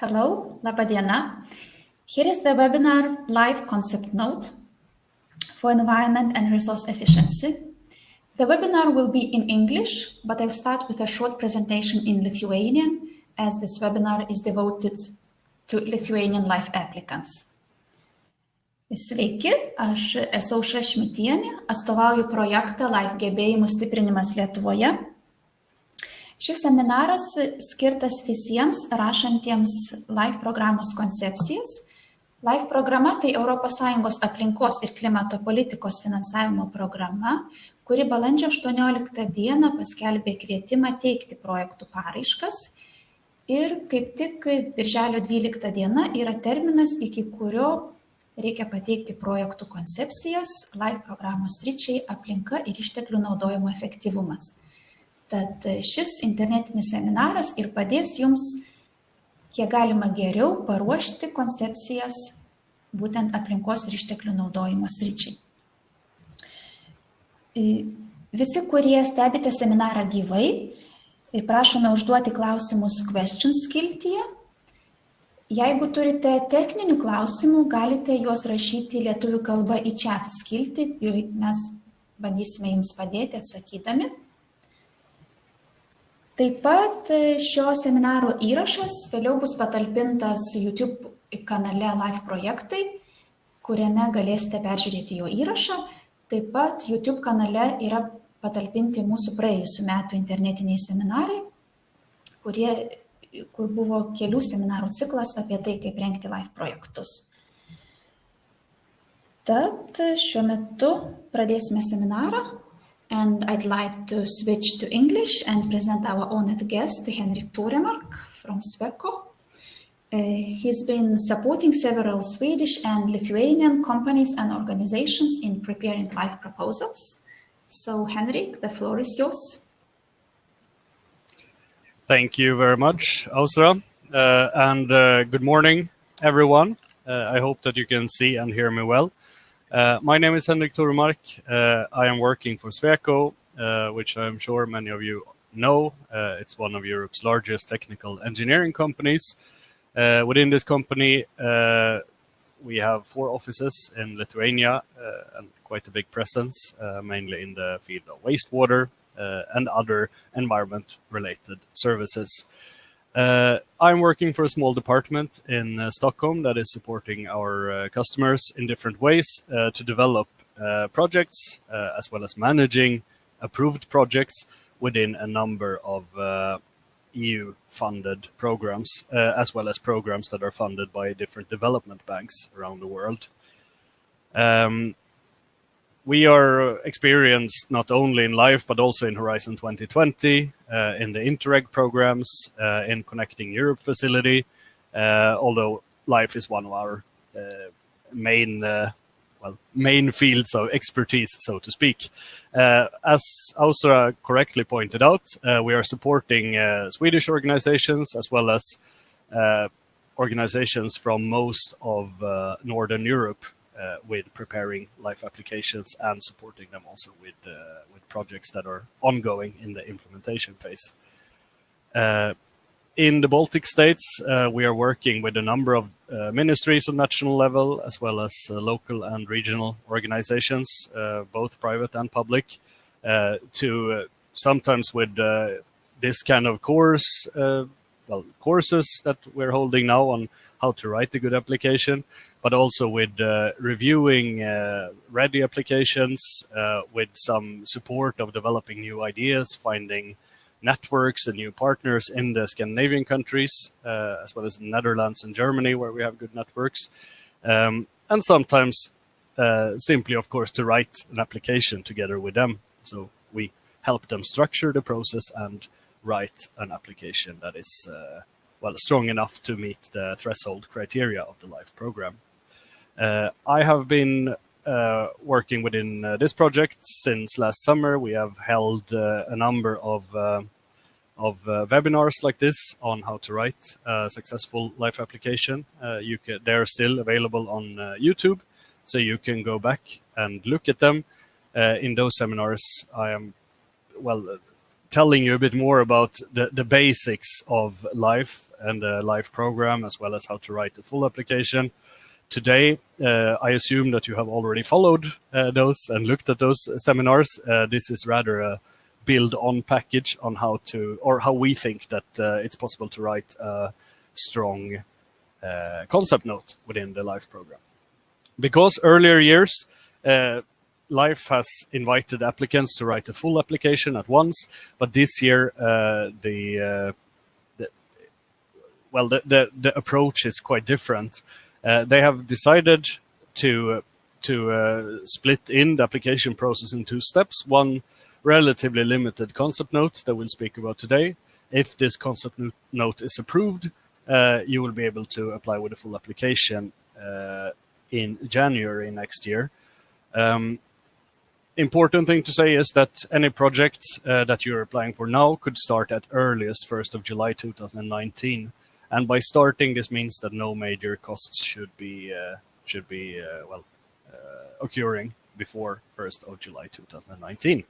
Hello, laba diena. Here is the webinar live concept note for environment and resource efficiency. The webinar will be in English, but I'll start with a short presentation in Lithuanian, as this webinar is devoted to Lithuanian live applicants. Sveiki, aš esu Aušra Šmitienė, atstovauju projektą Live gebėjimų stiprinimas Lietuvoje. Šis seminaras skirtas visiems rašantiems Live programos koncepcijas. Live programa tai ES aplinkos ir klimato politikos finansavimo programa, kuri balandžio 18 dieną paskelbė kvietimą teikti projektų paraiškas. Ir kaip tik birželio 12 diena yra terminas, iki kurio reikia pateikti projektų koncepcijas Live programos sričiai aplinka ir išteklių naudojimo efektyvumas. Tad šis internetinis seminaras ir padės jums kiek galima geriau paruošti koncepcijas būtent aplinkos ir išteklių naudojimo sričiai. Visi, kurie stebite seminarą gyvai, prašome užduoti klausimus questions skiltyje. Jeigu turite techninių klausimų, galite juos rašyti lietuvių kalba į chat skiltį, mes bandysime jums padėti atsakydami. Taip pat šio seminaro įrašas vėliau bus patalpintas YouTube kanale Live projektai, kuriame galėsite peržiūrėti jo įrašą. Taip pat YouTube kanale yra patalpinti mūsų praėjusių metų internetiniai seminarai, kur buvo kelių seminarų ciklas apie tai, kaip rengti Live projektus. Tad šiuo metu pradėsime seminarą. And I'd like to switch to English and present our honored guest, Henrik Toremark from Sweco. He's been supporting several Swedish and Lithuanian companies and organizations in preparing Live proposals. So, Henrik, the floor is yours. Thank you very much, Aušra, and good morning, everyone. I hope that you can see and hear me well. My name is Henrik Toremark. I am working for Sweco, which I'm sure many of you know. It's one of Europe's largest technical engineering companies. Within this company, we have 4 offices in Lithuania and quite a big presence, mainly in the field of wastewater, and other environment-related services. I'm working for a small department in Stockholm that is supporting our customers in different ways to develop projects, as well as managing approved projects within a number of EU-funded programs, as well as programs that are funded by different development banks around the world. We are experienced not only in Live, but also in Horizon 2020, in the Interreg programs, in Connecting Europe facility, although Live is one of our main fields of expertise, so to speak. As Aušra correctly pointed out, we are supporting Swedish organizations as well as organizations from most of Northern Europe with preparing Live applications and supporting them also with projects that are ongoing in the implementation phase. In the Baltic states, we are working with a number of ministries on national level, as well as local and regional organizations, both private and public, to sometimes with this kind of courses that we're holding now on how to write a good application, but also with reviewing ready applications, with some support of developing new ideas, finding networks and new partners in the Scandinavian countries, as well as in Netherlands and Germany, where we have good networks. And sometimes simply, of course, to write an application together with them. So we help them structure the process and write an application that is strong enough to meet the threshold criteria of the Live program. I have been working within this project since last summer. We have held a number of webinars like this on how to write a successful Live application. They're still available on YouTube, so you can go back and look at them. In those seminars, I am telling you a bit more about the basics of Life and the Life program, as well as how to write the full application. Today, I assume that you have already followed those and looked at those seminars. This is rather a build-on package on how we think that it's possible to write a strong concept note within the Life program. Because earlier years, Life has invited applicants to write a full application at once, but this year the approach is quite different. They have decided to split in the application process in 2 steps. One relatively limited concept note that we'll speak about today. If this concept note is approved, you will be able to apply with a full application in January next year. Important thing to say is that any project that you're applying for now could start at earliest 1st of July 2019. And by starting, this means that no major costs should be occurring before 1st of July 2019.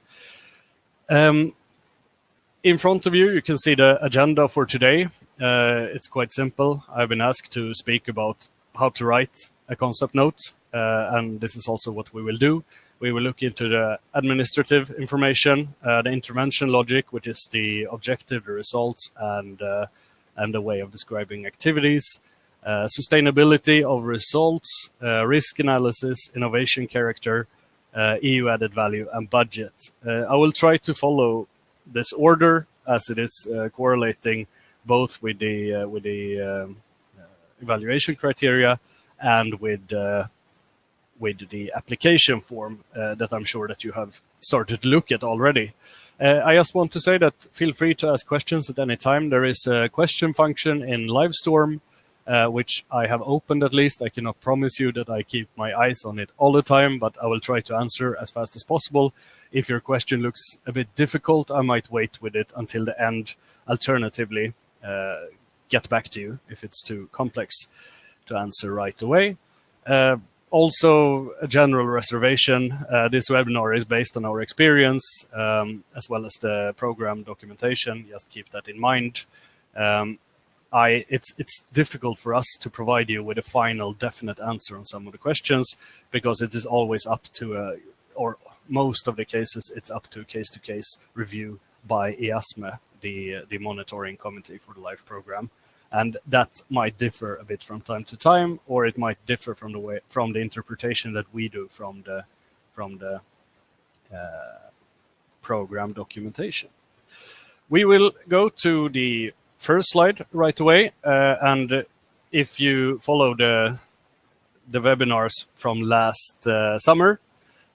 In front of you, you can see the agenda for today. It's quite simple. I've been asked to speak about how to write a concept note, and this is also what we will do. We will look into the administrative information, the intervention logic, which is the objective, the results, and the way of describing activities, sustainability of results, risk analysis, innovation character, EU added value, and budget. I will try to follow this order as it is correlating both with the evaluation criteria and with the application form that I'm sure that you have started to look at already. I just want to say that feel free to ask questions at any time. There is a question function in Livestorm, which I have opened at least. I cannot promise you that I keep my eyes on it all the time, but I will try to answer as fast as possible. If your question looks a bit difficult, I might wait with it until the end. Alternatively, get back to you if it's too complex to answer right away. Also, a general reservation. This webinar is based on our experience, as well as the program documentation. Just keep that in mind. It's difficult for us to provide you with a final definite answer on some of the questions, because it is always up to, or most of the cases, it's up to case-to-case review by EASME, the monitoring committee for the Life program. And that might differ a bit from time to time, or it might differ from the interpretation that we do from the program documentation. We will go to the first slide right away, and if you follow the webinars from last summer,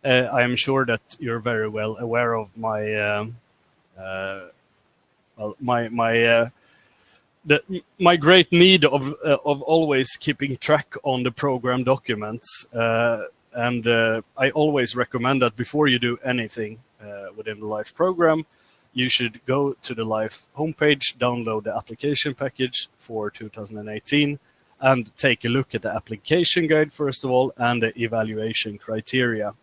I am sure that you're very well aware of my great need of always keeping track on the program documents, and I always recommend that before you do anything within the Life program, you should go to the Life homepage, download the application package for 2018, and take a look at the application guide first of all, and the evaluation criteria.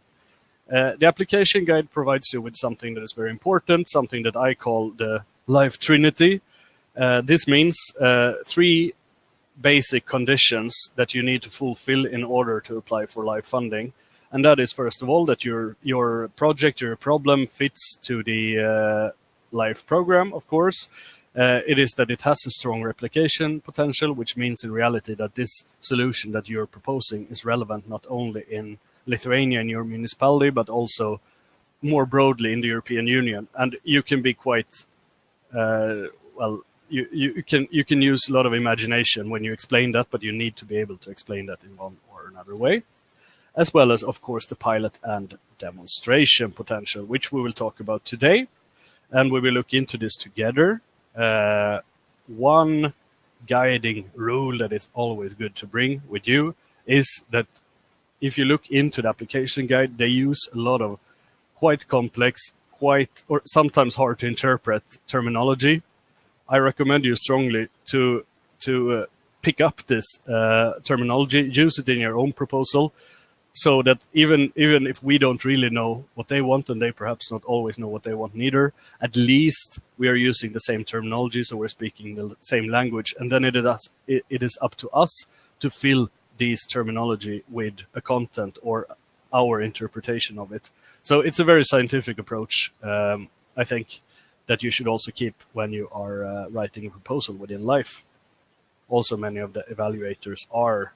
The application guide provides you with something that is very important, something that I call the Life Trinity. This means 3 basic conditions that you need to fulfill in order to apply for Life funding. And that is, first of all, that your project, your problem fits to the Life program, of course. It is that it has a strong replication potential, which means in reality that this solution that you're proposing is relevant not only in Lithuania and your municipality, but also more broadly in the European Union. And you can be quite, you can use a lot of imagination when you explain that, but you need to be able to explain that in one or another way, as well as, of course, the pilot and demonstration potential, which we will talk about today. And we will look into this together. One guiding rule that is always good to bring with you is that if you look into the application guide, they use a lot of quite complex, or sometimes hard to interpret terminology. I recommend you strongly to pick up this terminology, use it in your own proposal. so that even if we don't really know what they want, and they perhaps not always know what they want neither, at least we are using the same terminology, so we're speaking the same language, and then it is up to us to fill these terminology with a content or our interpretation of it. So it's a very scientific approach, I think, that you should also keep when you are writing a proposal within Life. Also, many of the evaluators are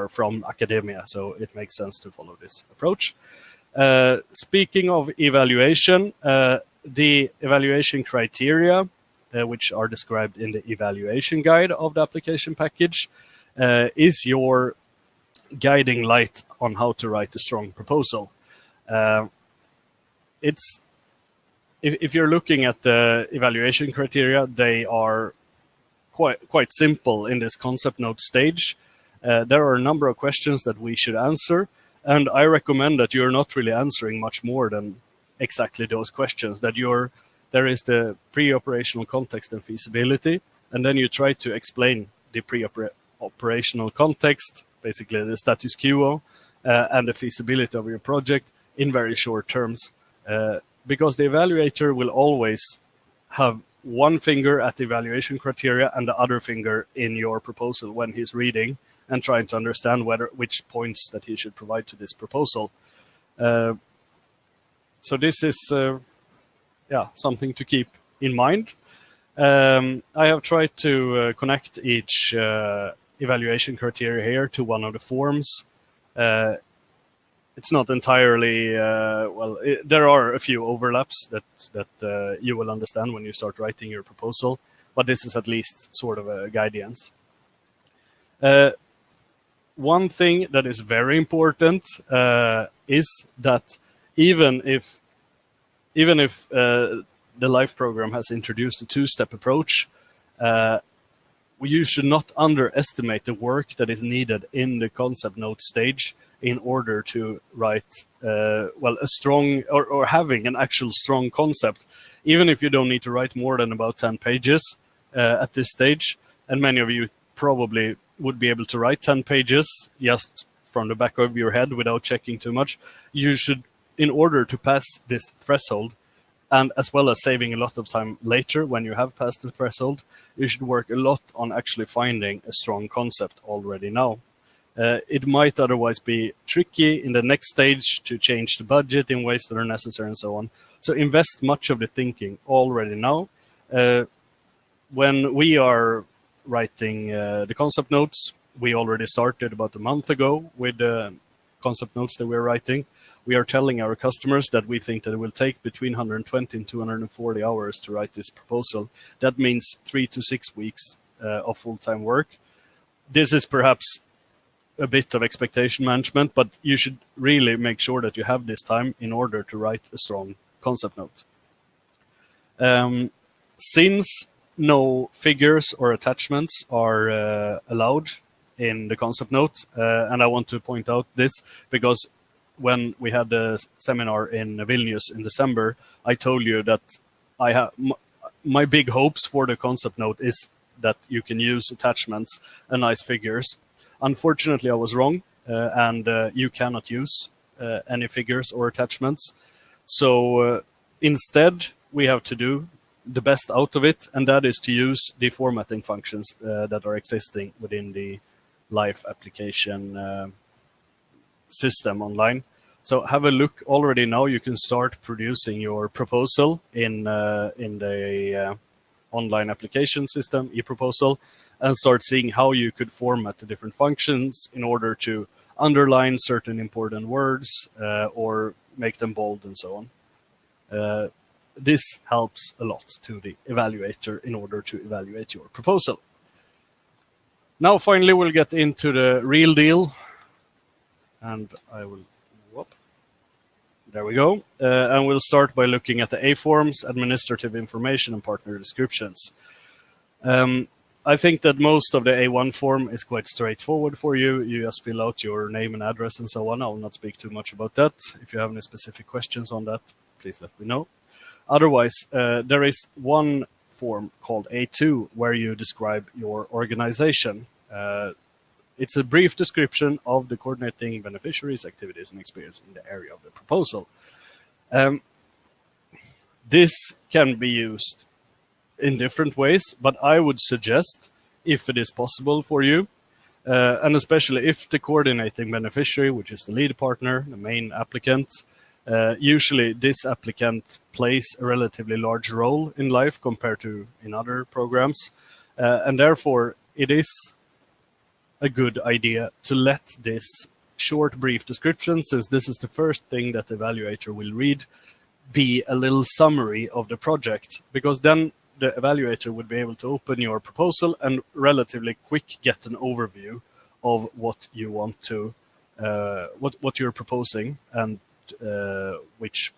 from academia, so it makes sense to follow this approach. Speaking of evaluation, the evaluation criteria, which are described in the evaluation guide of the application package, is your guiding light on how to write a strong proposal. If you're looking at the evaluation criteria, they are quite simple in this concept note stage. There are a number of questions that we should answer, and I recommend that you're not really answering much more than exactly those questions. That there is the pre-operational context and feasibility, and then you try to explain the pre-operational context, basically the status quo, and the feasibility of your project in very short terms, because the evaluator will always have one finger at the evaluation criteria and the other finger in your proposal when he's reading and trying to understand which points that he should provide to this proposal. So this is something to keep in mind. I have tried to connect each evaluation criteria here to one of the forms. It's not entirely, there are a few overlaps that you will understand when you start writing your proposal, but this is at least sort of a guidance. One thing that is very important is that even if the Life program has introduced a two-step approach, you should not underestimate the work that is needed in the concept note stage in order to write a strong or having an actual strong concept. Even if you don't need to write more than about 10 pages at this stage, and many of you probably would be able to write 10 pages just from the back of your head without checking too much, you should, in order to pass this threshold, and as well as saving a lot of time later when you have passed the threshold, you should work a lot on actually finding a strong concept already now. It might otherwise be tricky in the next stage to change the budget in ways that are necessary and so on. So invest much of the thinking already now. When we are writing the concept notes, we already started about a month ago with the concept notes that we're writing. We are telling our customers that we think that it will take between 120 and 240 hours to write this proposal. That means 3 to 6 weeks of full-time work. This is perhaps a bit of expectation management, but you should really make sure that you have this time in order to write a strong concept note. Since no figures or attachments are allowed in the concept note, and I want to point out this because when we had the seminar in Vilnius in December, I told you that I have my big hopes for the concept note is that you can use attachments and nice figures. Unfortunately, I was wrong, and you cannot use any figures or attachments. So instead, we have to do the best out of it, and that is to use the formatting functions that are existing within the Life application system online. So have a look already now. You can start producing your proposal in the online application system, eProposal, and start seeing how you could format the different functions in order to underline certain important words or make them bold and so on. This helps a lot to the evaluator in order to evaluate your proposal. Now, finally, we'll get into the real deal. And I will, there we go. And we'll start by looking at the A forms, administrative information, and partner descriptions. I think that most of the A1 form is quite straightforward for you. You just fill out your name and address and so on. I will not speak too much about that. If you have any specific questions on that, please let me know. Otherwise, there is one form called A2 where you describe your organization. It's a brief description of the coordinating beneficiaries' activities and experience in the area of the proposal. This can be used in different ways, but I would suggest, if it is possible for you, and especially if the coordinating beneficiary, which is the lead partner, the main applicant, usually this applicant plays a relatively large role in life compared to in other programs, and therefore it is a good idea to let this short, brief description, since this is the first thing that the evaluator will read, be a little summary of the project, because then the evaluator would be able to open your proposal and relatively quick get an overview of what you want to, what you're proposing and which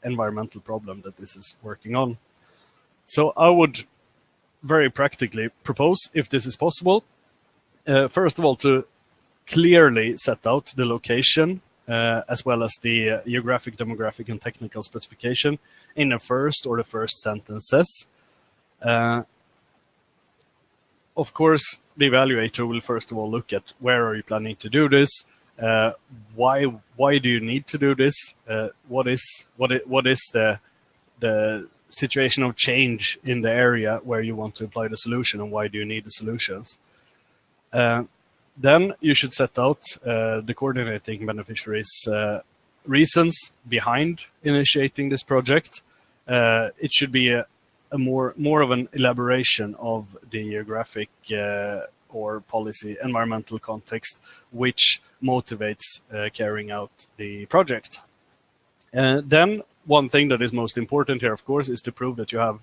environmental problem that this is working on. So I would very practically propose, if this is possible, first of all, to clearly set out the location as well as the geographic, demographic, and technical specification in the first sentences. Of course, the evaluator will first of all look at where are you planning to do this, why do you need to do this, what is the situation of change in the area where you want to apply the solution, and why do you need the solutions. Then you should set out the coordinating beneficiaries' reasons behind initiating this project. It should be a more of an elaboration of the geographic or policy environmental context which motivates carrying out the project. Then one thing that is most important here, of course, is to prove that you have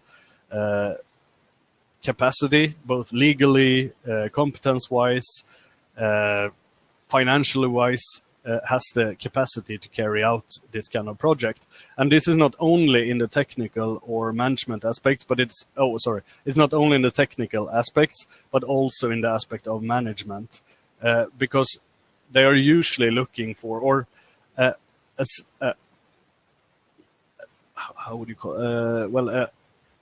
capacity, both legally, competence-wise, financially-wise, has the capacity to carry out this kind of project. And this is not only in the technical or management aspects, but it's not only in the technical aspects, but also in the aspect of management, because they are usually looking for, or how would you call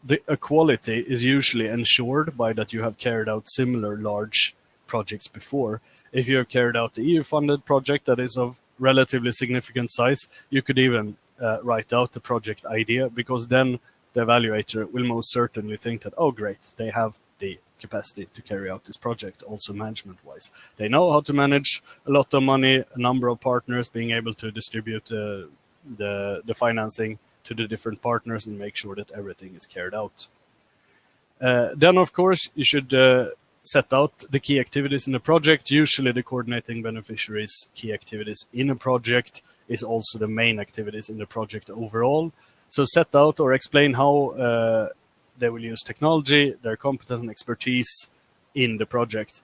the quality is usually ensured by that you have carried out similar large projects before. If you have carried out the EU-funded project that is of relatively significant size, you could even write out the project idea, because then the evaluator will most certainly think that, oh, great, they have the capacity to carry out this project, also management-wise. They know how to manage a lot of money, a number of partners, being able to distribute the financing to the different partners and make sure that everything is carried out. Then, of course, you should set out the key activities in the project. Usually the coordinating beneficiaries' key activities in a project is also the main activities in the project overall. So set out or explain how they will use technology, their competence and expertise in the project.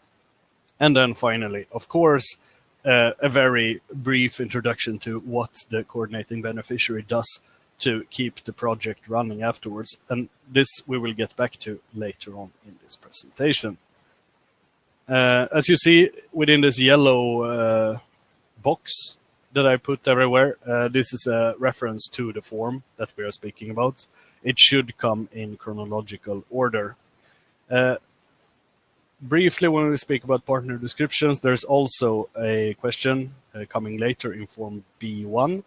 And then finally, of course, a very brief introduction to what the coordinating beneficiary does to keep the project running afterwards. And this we will get back to later on in this presentation. As you see within this yellow box that I put everywhere, this is a reference to the form that we are speaking about. It should come in chronological order. Briefly, when we speak about partner descriptions, there's also a question coming later in form B1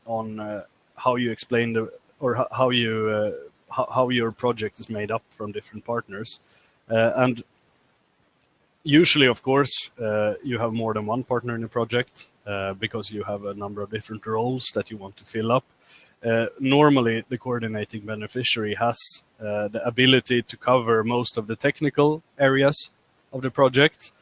on how you explain how your project is made up from different partners. And usually, of course, you have more than one partner in a project because you have a number of different roles that you want to fill up. Normally, the coordinating beneficiary has the ability to cover most of the technical areas of the project.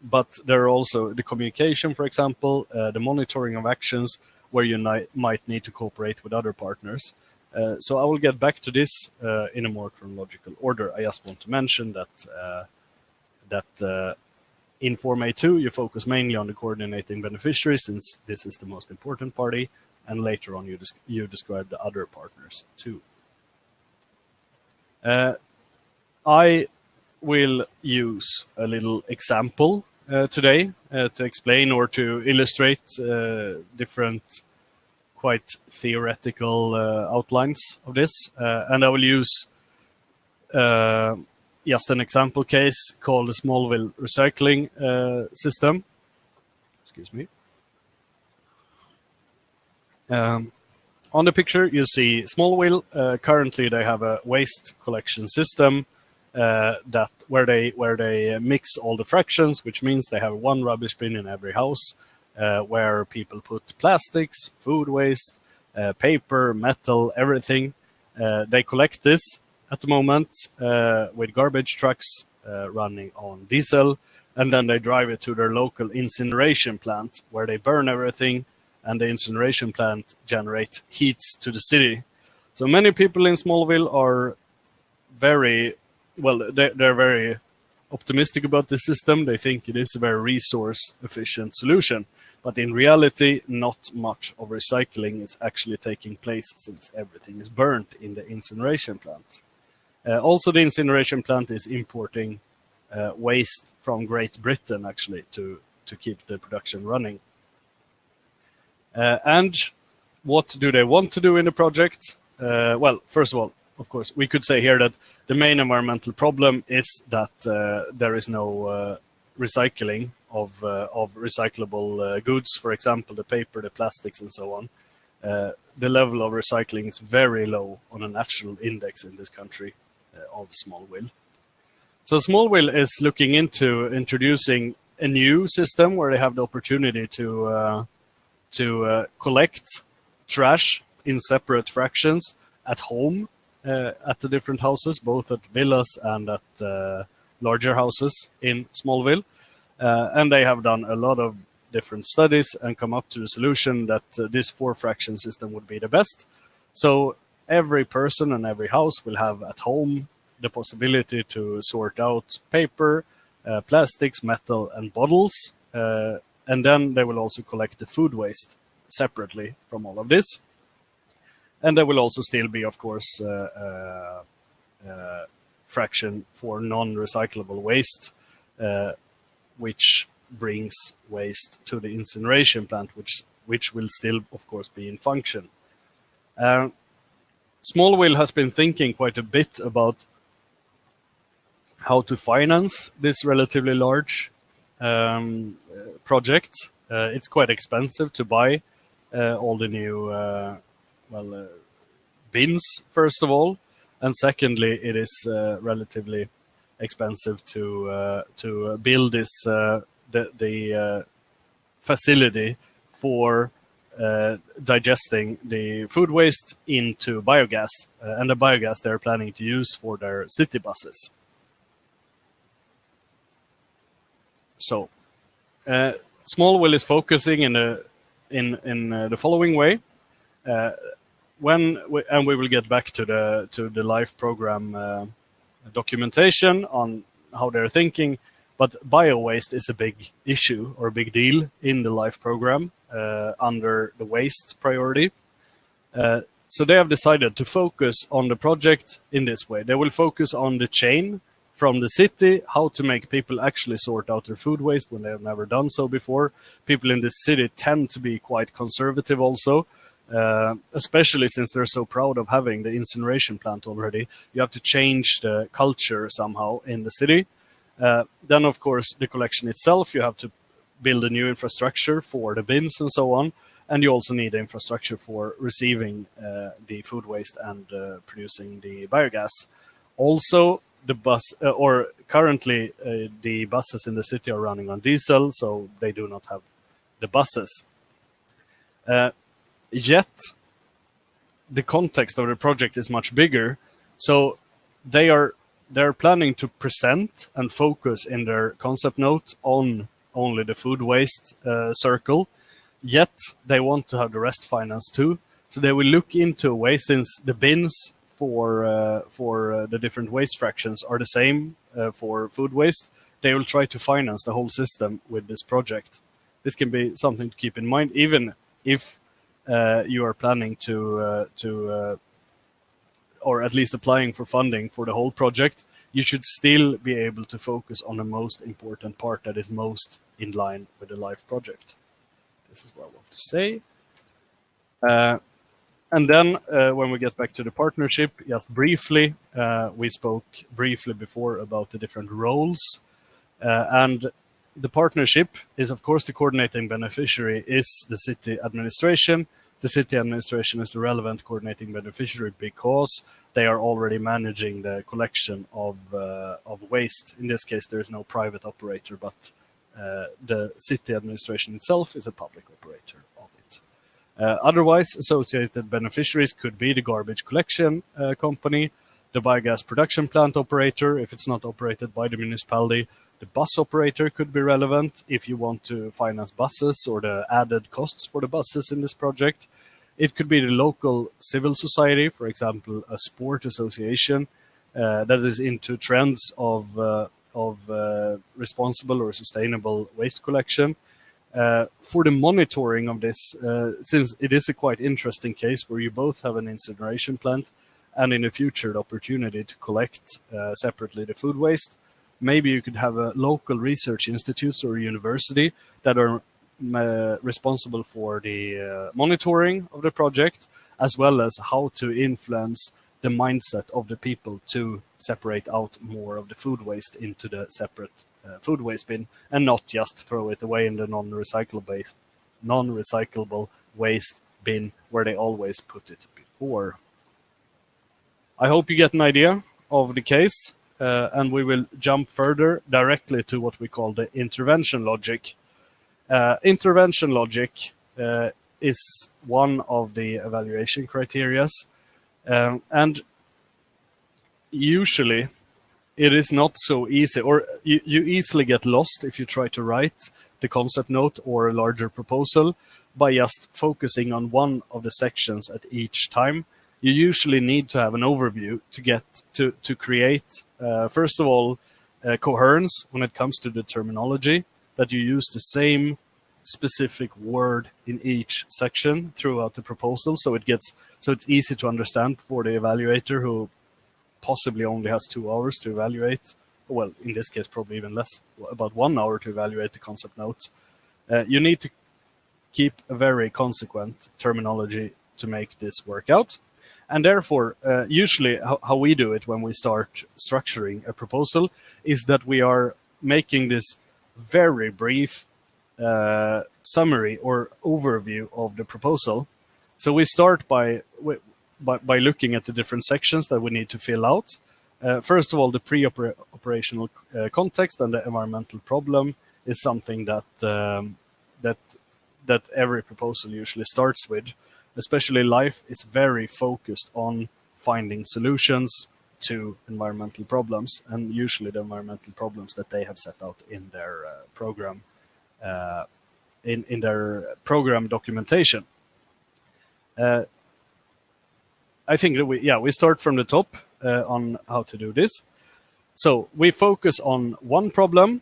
But there are also the communication, for example, the monitoring of actions where you might need to cooperate with other partners. So I will get back to this in a more chronological order. I just want to mention that in Form A2, you focus mainly on the coordinating beneficiary, since this is the most important party, and later on you describe the other partners too. I will use a little example today to explain or to illustrate different quite theoretical outlines of this, and I will use just an example case called the Smallville recycling system. Excuse me. On the picture, you see Smallville. Currently, they have a waste collection system where they mix all the fractions, which means they have one rubbish bin in every house, where people put plastics, food waste, paper, metal, everything. They collect this at the moment with garbage trucks running on diesel, and then they drive it to their local incineration plant, where they burn everything, and the incineration plant generate heats to the city. So many people in Smallville are they're very optimistic about this system. They think it is a very resource efficient solution, but in reality, not much of recycling is actually taking place, since everything is burnt in the incineration plant. Also, the incineration plant is importing waste from Great Britain, actually, to keep the production running. And what do they want to do in the project? Well, first of all, of course, we could say here that the main environmental problem is that there is no recycling of recyclable goods, for example, the paper, the plastics, and so on. The level of recycling is very low on a national index in this country of Smallville. So Smallville is looking into introducing a new system where they have the opportunity to collect trash in separate fractions at home at the different houses, both at villas and at larger houses in Smallville. And they have done a lot of different studies and come up to the solution that this 4-fraction system would be the best. So every person and every house will have at home the possibility to sort out paper, plastics, metal, and bottles. And then they will also collect the food waste separately from all of this. And there will also still be, of course, fraction for non-recyclable waste, which brings waste to the incineration plant, which will still, of course, be in function. Smallville has been thinking quite a bit about how to finance this relatively large project. It's quite expensive to buy all the new bins, first of all, and secondly, it is relatively expensive to build this the facility for digesting the food waste into biogas, and the biogas they're planning to use for their city buses. So, Smallville is focusing in the following way. We will get back to the live program documentation on how they're thinking, but bio-waste is a big issue or a big deal in the live program under the waste priority. So they have decided to focus on the project in this way. They will focus on the chain from the city, how to make people actually sort out their food waste when they have never done so before. People in this city tend to be quite conservative also, especially since they're so proud of having the incineration plant already. You have to change the culture somehow in the city. Then, of course, the collection itself, you have to build a new infrastructure for the bins and so on. And you also need infrastructure for receiving the food waste and producing the biogas. Also, the bus, or currently the buses in the city are running on diesel, so they do not have the buses. Yet, the context of the project is much bigger, so they're planning to present and focus in their concept note on only the food waste circle, yet they want to have the rest financed too. So they will look into a way, since the bins for the different waste fractions are the same for food waste, they will try to finance the whole system with this project. This can be something to keep in mind, even if you are planning to or at least applying for funding for the whole project. You should still be able to focus on the most important part that is most in line with the live project. This is what I want to say. And then when we get back to the partnership, just briefly, we spoke briefly before about the different roles. And the partnership is, of course, the coordinating beneficiary is the city administration. The city administration is the relevant coordinating beneficiary because they are already managing the collection of waste. In this case, there is no private operator, but the city administration itself is a public operator of it. Otherwise, associated beneficiaries could be the garbage collection company, the biogas production plant operator, if it's not operated by the municipality. The bus operator could be relevant if you want to finance buses or the added costs for the buses in this project. It could be the local civil society, for example, a sport association that is into trends of responsible or sustainable waste collection. For the monitoring of this, since it is a quite interesting case where you both have an incineration plant and in the future the opportunity to collect separately the food waste, maybe you could have a local research institutes or a university that are responsible for the monitoring of the project, as well as how to influence the mindset of the people to separate out more of the food waste into the separate food waste bin and not just throw it away in the non-recyclable waste bin where they always put it before. I hope you get an idea of the case. And we will jump further directly to what we call the intervention logic. Intervention logic is one of the evaluation criteria. And usually it is not so easy, or you easily get lost if you try to write the concept note or a larger proposal by just focusing on one of the sections at each time. You usually need to have an overview to get to create, first of all, coherence when it comes to the terminology, that you use the same specific word in each section throughout the proposal, so it's easy to understand for the evaluator who possibly only has 2 hours to evaluate. Well, in this case, probably even less, about 1 hour to evaluate the concept note. You need to keep a very consequent terminology to make this work out. And therefore, usually how we do it when we start structuring a proposal is that we are making this very brief summary or overview of the proposal. So we start by looking at the different sections that we need to fill out. First of all, the pre-operational context and the environmental problem is something that every proposal usually starts with. Especially Life is very focused on finding solutions to environmental problems, and usually the environmental problems that they have set out in their program, in their program documentation. I think that we start from the top on how to do this. So we focus on one problem,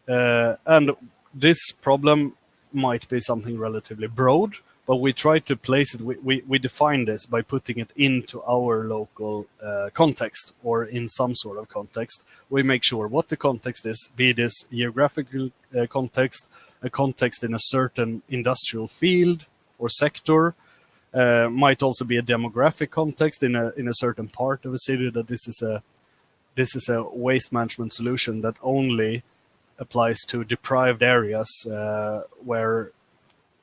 and this problem might be something relatively broad, but we try to place it, we define this by putting it into our local context or in some sort of context. We make sure what the context is, be this geographical context, a context in a certain industrial field or sector, might also be a demographic context in a certain part of a city, that this is a waste management solution that only applies to deprived areas where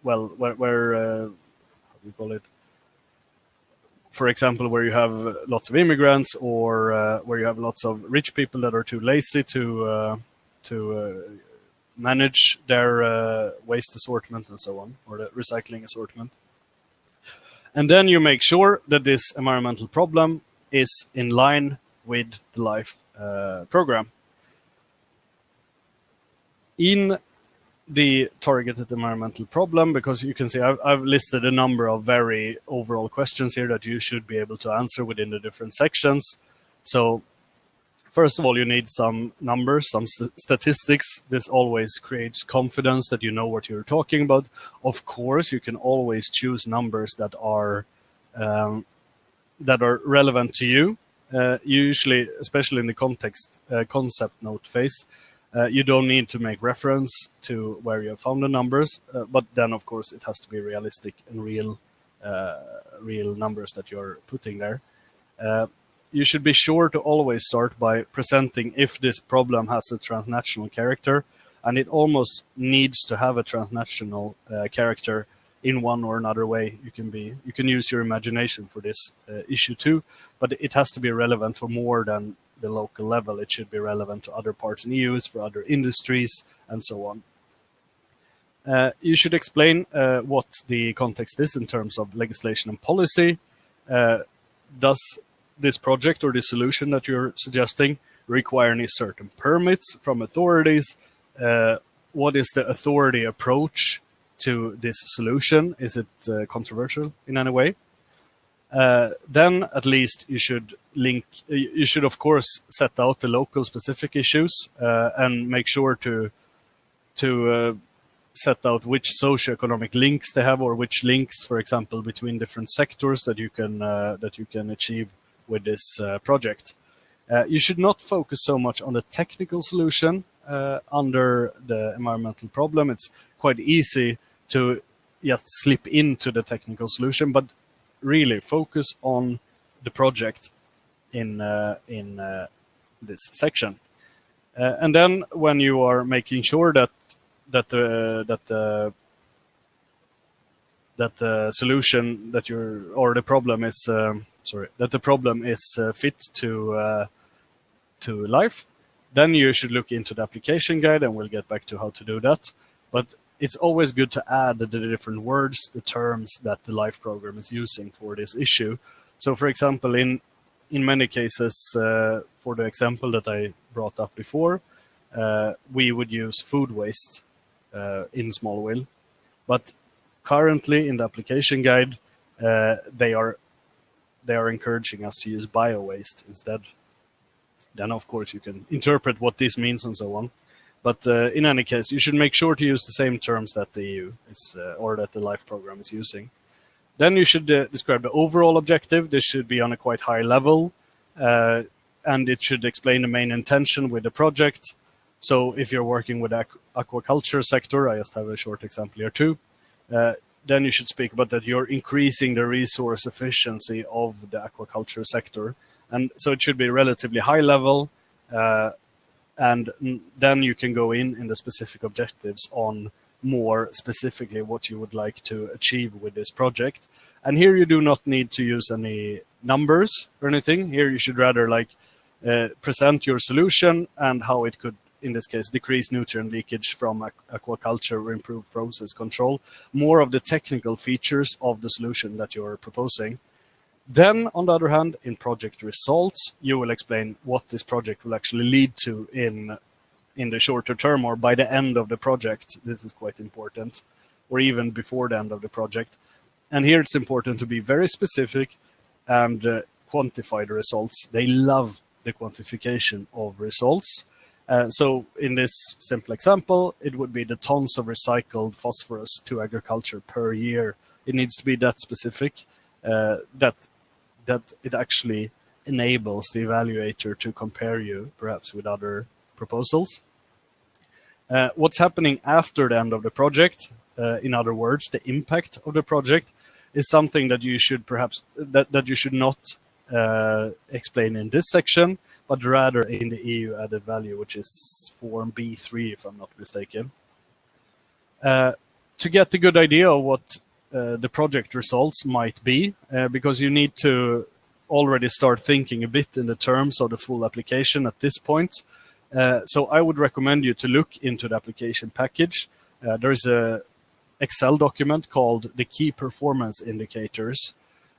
how do you call it? For example, where you have lots of immigrants, or where you have lots of rich people that are too lazy to manage their waste assortment and so on, or the recycling assortment. And then you make sure that this environmental problem is in line with the Life program. In the targeted environmental problem, because you can see I've listed a number of very overall questions here that you should be able to answer within the different sections. So first of all, you need some numbers, some statistics. This always creates confidence that you know what you're talking about. Of course, you can always choose numbers that are relevant to you. Usually, especially in the concept note phase, you don't need to make reference to where you have found the numbers, but then, of course, it has to be realistic and real real numbers that you're putting there. You should be sure to always start by presenting if this problem has a transnational character, and it almost needs to have a transnational character in one or another way. You can use your imagination for this issue too, but it has to be relevant for more than the local level. It should be relevant to other parts in the EU, for other industries, and so on. You should explain what the context is in terms of legislation and policy. Does this project or the solution that you're suggesting require any certain permits from authorities? What is the authority approach to this solution? Is it controversial in any way? Then at least you should of course set out the local specific issues and make sure to set out which socioeconomic links they have, or which links, for example, between different sectors that you can achieve with this project. You should not focus so much on the technical solution under the environmental problem. It's quite easy to just slip into the technical solution, but really focus on the project in this section. And then when you are making sure that the solution that the problem is fit to life, then you should look into the application guide, and we'll get back to how to do that. But it's always good to add the different words, the terms that the LIFE program is using for this issue. So, for example, in many cases, for the example that I brought up before, we would use food waste in small will, but currently in the application guide, they are encouraging us to use bio waste instead. Then, of course, you can interpret what this means and so on. But in any case, you should make sure to use the same terms that the EU is, or that the LIFE program is using. Then you should describe the overall objective. This should be on a quite high level, and it should explain the main intention with the project. So if you're working with the aquaculture sector, I just have a short example here too, then you should speak about that you're increasing the resource efficiency of the aquaculture sector. And so it should be relatively high level, and then you can go in the specific objectives on more specifically what you would like to achieve with this project. And here you do not need to use any numbers or anything. Here you should rather present your solution and how it could, in this case, decrease nutrient leakage from aquaculture or improve process control, more of the technical features of the solution that you're proposing. Then, on the other hand, in project results, you will explain what this project will actually lead to in the shorter term, or by the end of the project. This is quite important, or even before the end of the project. And here it's important to be very specific and quantify the results. They love the quantification of results. So in this simple example, it would be the tons of recycled phosphorus to agriculture per year. It needs to be that specific that it actually enables the evaluator to compare you perhaps with other proposals. What's happening after the end of the project, in other words, the impact of the project, is something that you should perhaps that you should not explain in this section, but rather in the EU added value, which is form B3, if I'm not mistaken. To get a good idea of what the project results might be, because you need to already start thinking a bit in the terms of the full application at this point. So I would recommend you to look into the application package. There is a Excel document called the Key Performance Indicators.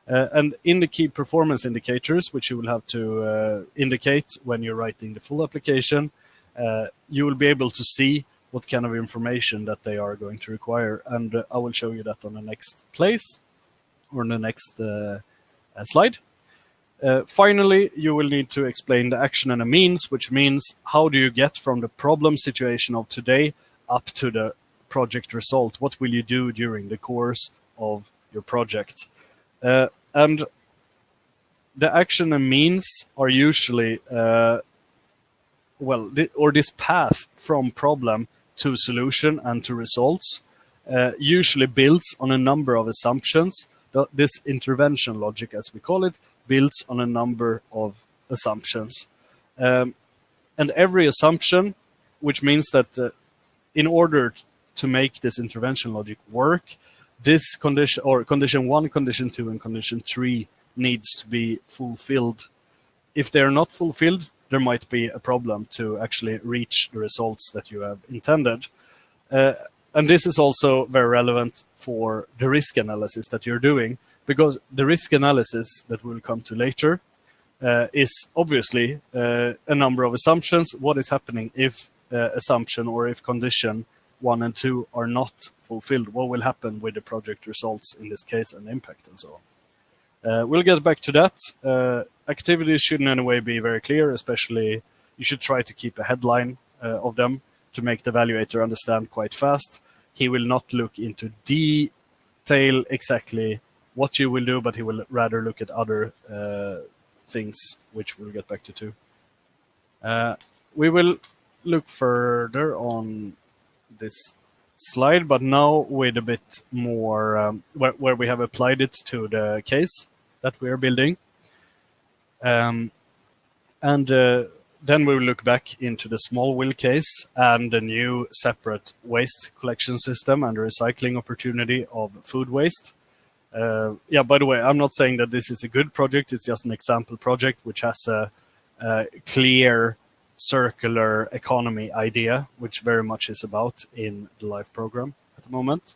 And in the Key Performance Indicators, which you will have to indicate when you're writing the full application, you will be able to see what kind of information that they are going to require. And I will show you that on the next place, or on the next slide. Finally, you will need to explain the action and the means, which means how do you get from the problem situation of today up to the project result? What will you do during the course of your project? And the action and means are usually, this path from problem to solution and to results usually builds on a number of assumptions this intervention logic, as we call it, builds on a number of assumptions. And every assumption, which means that in order to make this intervention logic work, this condition, or condition 1, condition 2, and condition 3 needs to be fulfilled. If they're not fulfilled, there might be a problem to actually reach the results that you have intended. And this is also very relevant for the risk analysis that you're doing, because the risk analysis that we'll come to later is obviously a number of assumptions. What is happening if assumption or if condition 1 and 2 are not fulfilled? What will happen with the project results in this case and impact and so on? We'll get back to that. Activities should in any way be very clear, especially you should try to keep a headline of them to make the evaluator understand quite fast. He will not look into detail exactly what you will do, but he will rather look at other things, which we'll get back to too. We will look further on this slide, but now with a bit more where we have applied it to the case that we are building. Then we will look back into the small will case and the new separate waste collection system and the recycling opportunity of food waste. Yeah, by the way, I'm not saying that this is a good project. It's just an example project which has a clear circular economy idea, which very much is about in the LIFE program at the moment.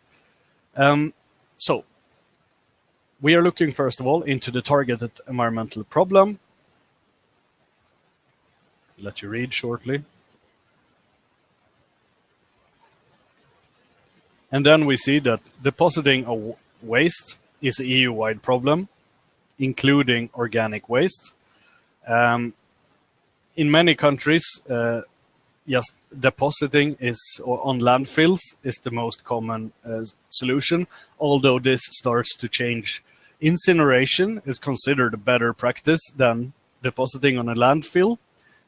So we are looking, first of all, into the targeted environmental problem. Let you read shortly. And then we see that depositing of waste is an EU-wide problem, including organic waste. In many countries, just depositing on landfills is the most common solution, although this starts to change. Incineration is considered a better practice than depositing on a landfill.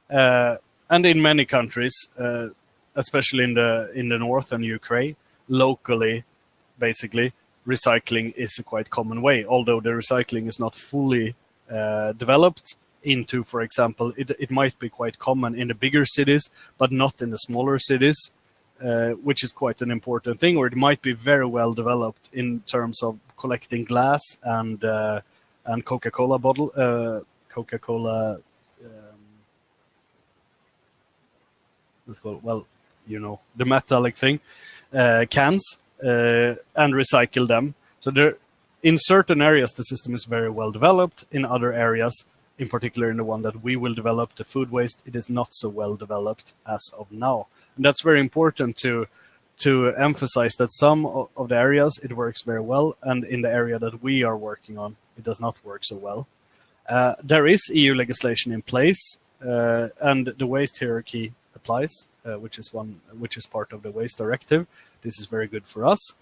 And in many countries, especially in the north and Ukraine, locally, basically, recycling is a quite common way, although the recycling is not fully developed into, for example, it might be quite common in the bigger cities, but not in the smaller cities, which is quite an important thing, or it might be very well developed in terms of collecting glass and Coca-Cola bottle, Coca-Cola, let's call it, well, you know, the metallic thing, cans, and recycle them. So there, in certain areas, the system is very well developed. In other areas, in particular in the one that we will develop, the food waste, it is not so well developed as of now. And that's very important to emphasize that some of the areas it works very well, and in the area that we are working on, it does not work so well. There is EU legislation in place, and the waste hierarchy applies, which is part of the waste directive. This is very good for us.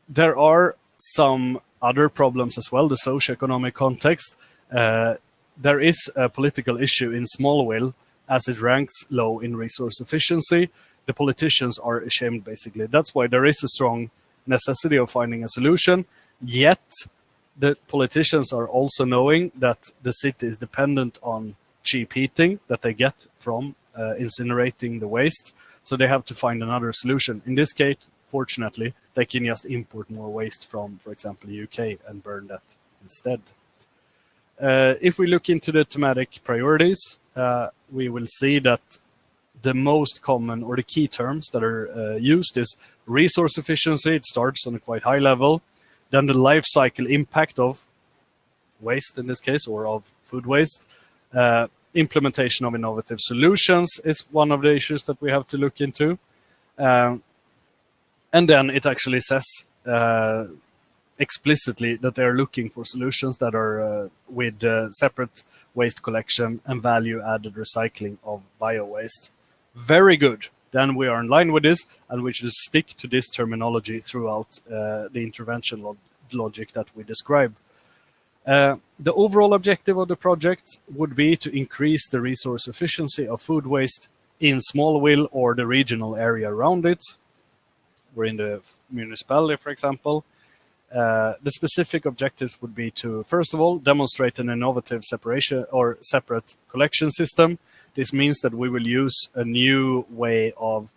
There are some other problems as well, the socioeconomic context. There is a political issue in small will as it ranks low in resource efficiency. The politicians are ashamed, basically. That's why there is a strong necessity of finding a solution. Yet, the politicians are also knowing that the city is dependent on cheap heating that they get from incinerating the waste. So they have to find another solution. In this case, fortunately, they can just import more waste from, for example, the UK and burn that instead. If we look into the thematic priorities, we will see that the most common or the key terms that are used is resource efficiency. It starts on a quite high level. Then the life cycle impact of waste, in this case, or of food waste. Implementation of innovative solutions is one of the issues that we have to look into. And then it actually says explicitly that they're looking for solutions that are with separate waste collection and value-added recycling of bio-waste. Very good. Then we are in line with this, and we should stick to this terminology throughout the intervention logic that we describe. The overall objective of the project would be to increase the resource efficiency of food waste in small will or the regional area around it, or in the municipality, for example. The specific objectives would be to, first of all, demonstrate an innovative separation or separate collection system. This means that we will use a new way of,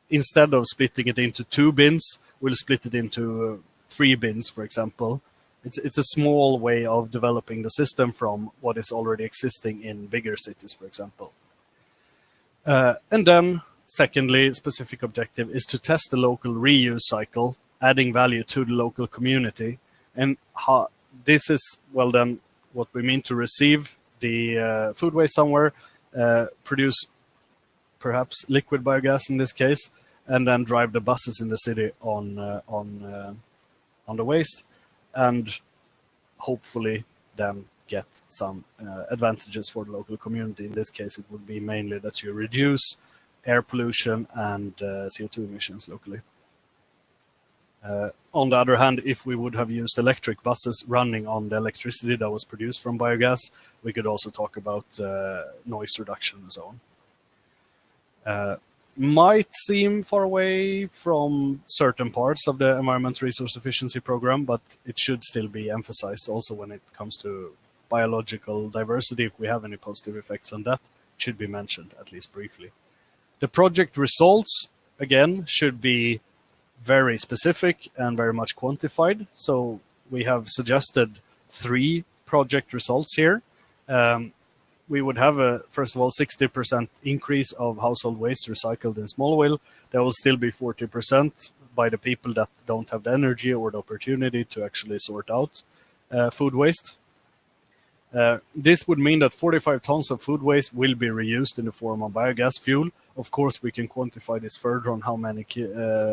instead of splitting it into 2 bins, we'll split it into 3 bins, for example. It's a small way of developing the system from what is already existing in bigger cities, for example. And then, secondly, specific objective is to test the local reuse cycle, adding value to the local community. And how, this is, well, then what we mean to receive the food waste somewhere, produce perhaps liquid biogas in this case, and then drive the buses in the city on the waste, and hopefully then get some advantages for the local community. In this case, it would be mainly that you reduce air pollution and CO2 emissions locally. On the other hand, if we would have used electric buses running on the electricity that was produced from biogas, we could also talk about noise reduction and so on. Might seem far away from certain parts of the Environment Resource Efficiency Program, but it should still be emphasized also when it comes to biological diversity. If we have any positive effects on that, it should be mentioned, at least briefly. The project results, again, should be very specific and very much quantified. So we have suggested 3 project results here. We would have a, first of all, 60% increase of household waste recycled in small will. There will still be 40% by the people that don't have the energy or the opportunity to actually sort out food waste. This would mean that 45 tons of food waste will be reused in the form of biogas fuel. Of course, we can quantify this further on how many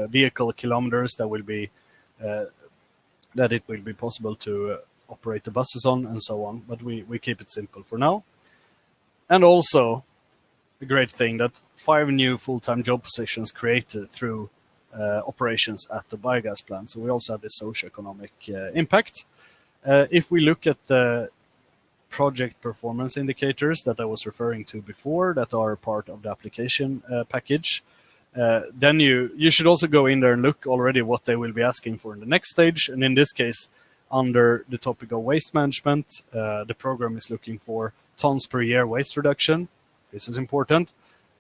vehicle kilometers that will be that it will be possible to operate the buses on and so on. But we keep it simple for now. And also, a great thing that 5 new full-time job positions created through operations at the biogas plant. So we also have this socioeconomic impact. If we look at the project performance indicators that I was referring to before that are part of the application package, then you should also go in there and look already what they will be asking for in the next stage. And in this case, under the topic of waste management, the program is looking for tons per year waste reduction. This is important.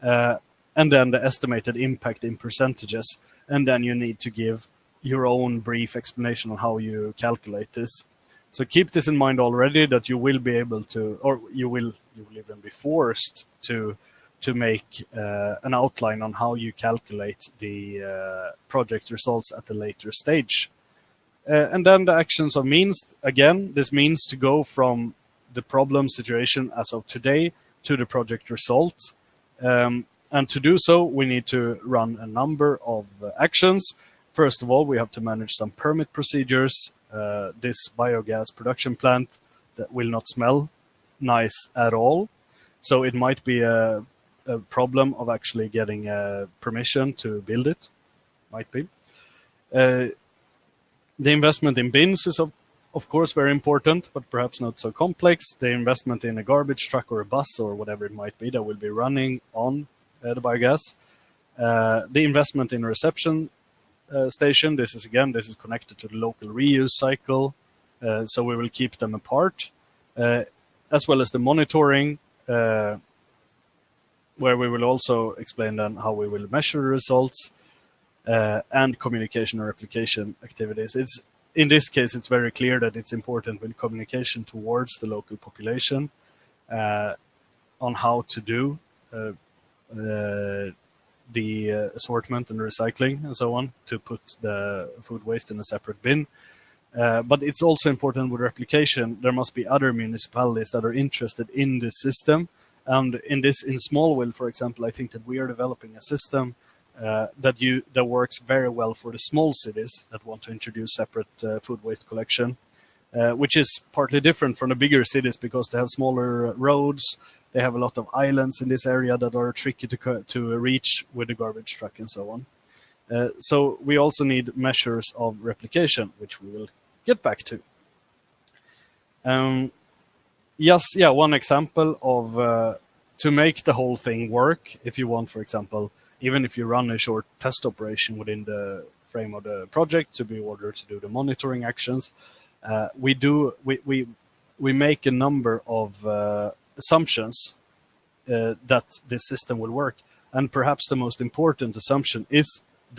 And then the estimated impact in percentages. And then you need to give your own brief explanation on how you calculate this. So keep this in mind already, that you will be able to, or you will even be forced to make an outline on how you calculate the project results at a later stage. And then the actions of means, again, this means to go from the problem situation as of today to the project result. And to do so, we need to run a number of actions. First of all, we have to manage some permit procedures. This biogas production plant that will not smell nice at all. So it might be a problem of actually getting permission to build it. Might be. The investment in bins is of course very important, but perhaps not so complex. The investment in a garbage truck or a bus or whatever it might be that will be running on the biogas. The investment in a reception station, this is connected to the local reuse cycle, so we will keep them apart, as well as the monitoring, where we will also explain then how we will measure the results, and communication or replication activities. In this case, it's very clear that it's important with communication towards the local population on how to do the assortment and recycling and so on, to put the food waste in a separate bin. But it's also important with replication. There must be other municipalities that are interested in this system. And in Smallville, for example, I think that we are developing a system that works very well for the small cities that want to introduce separate food waste collection, which is partly different from the bigger cities because they have smaller roads. They have a lot of islands in this area that are tricky to reach with the garbage truck and so on. So we also need measures of replication, which we will get back to. One example of to make the whole thing work, if you want, for example, even if you run a short test operation within the frame of the project to be ordered to do the monitoring actions. We make a number of assumptions that this system will work. And perhaps the most important assumption is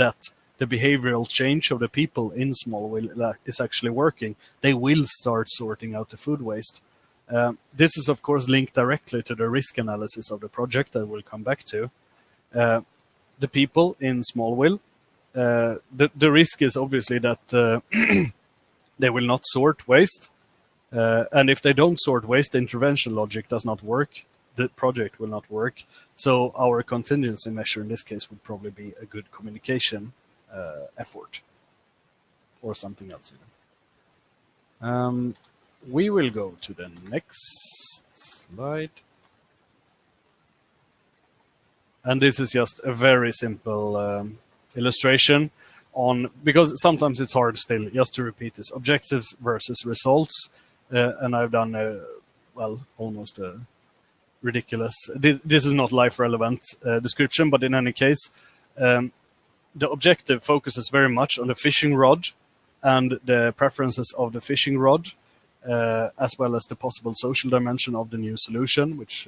that the behavioral change of the people in Smallville is actually working. They will start sorting out the food waste. This is, of course, linked directly to the risk analysis of the project that we'll come back to. The people in Smallville, the risk is obviously that they will not sort waste. And if they don't sort waste, the intervention logic does not work. The project will not work. So our contingency measure in this case would probably be a good communication effort or something else even. We will go to the next slide. And this is just a very simple illustration on, because sometimes it's hard still just to repeat this, objectives versus results. And I've done almost a ridiculous, this is not life relevant description, but in any case, the objective focuses very much on the fishing rod and the preferences of the fishing rod, as well as the possible social dimension of the new solution, which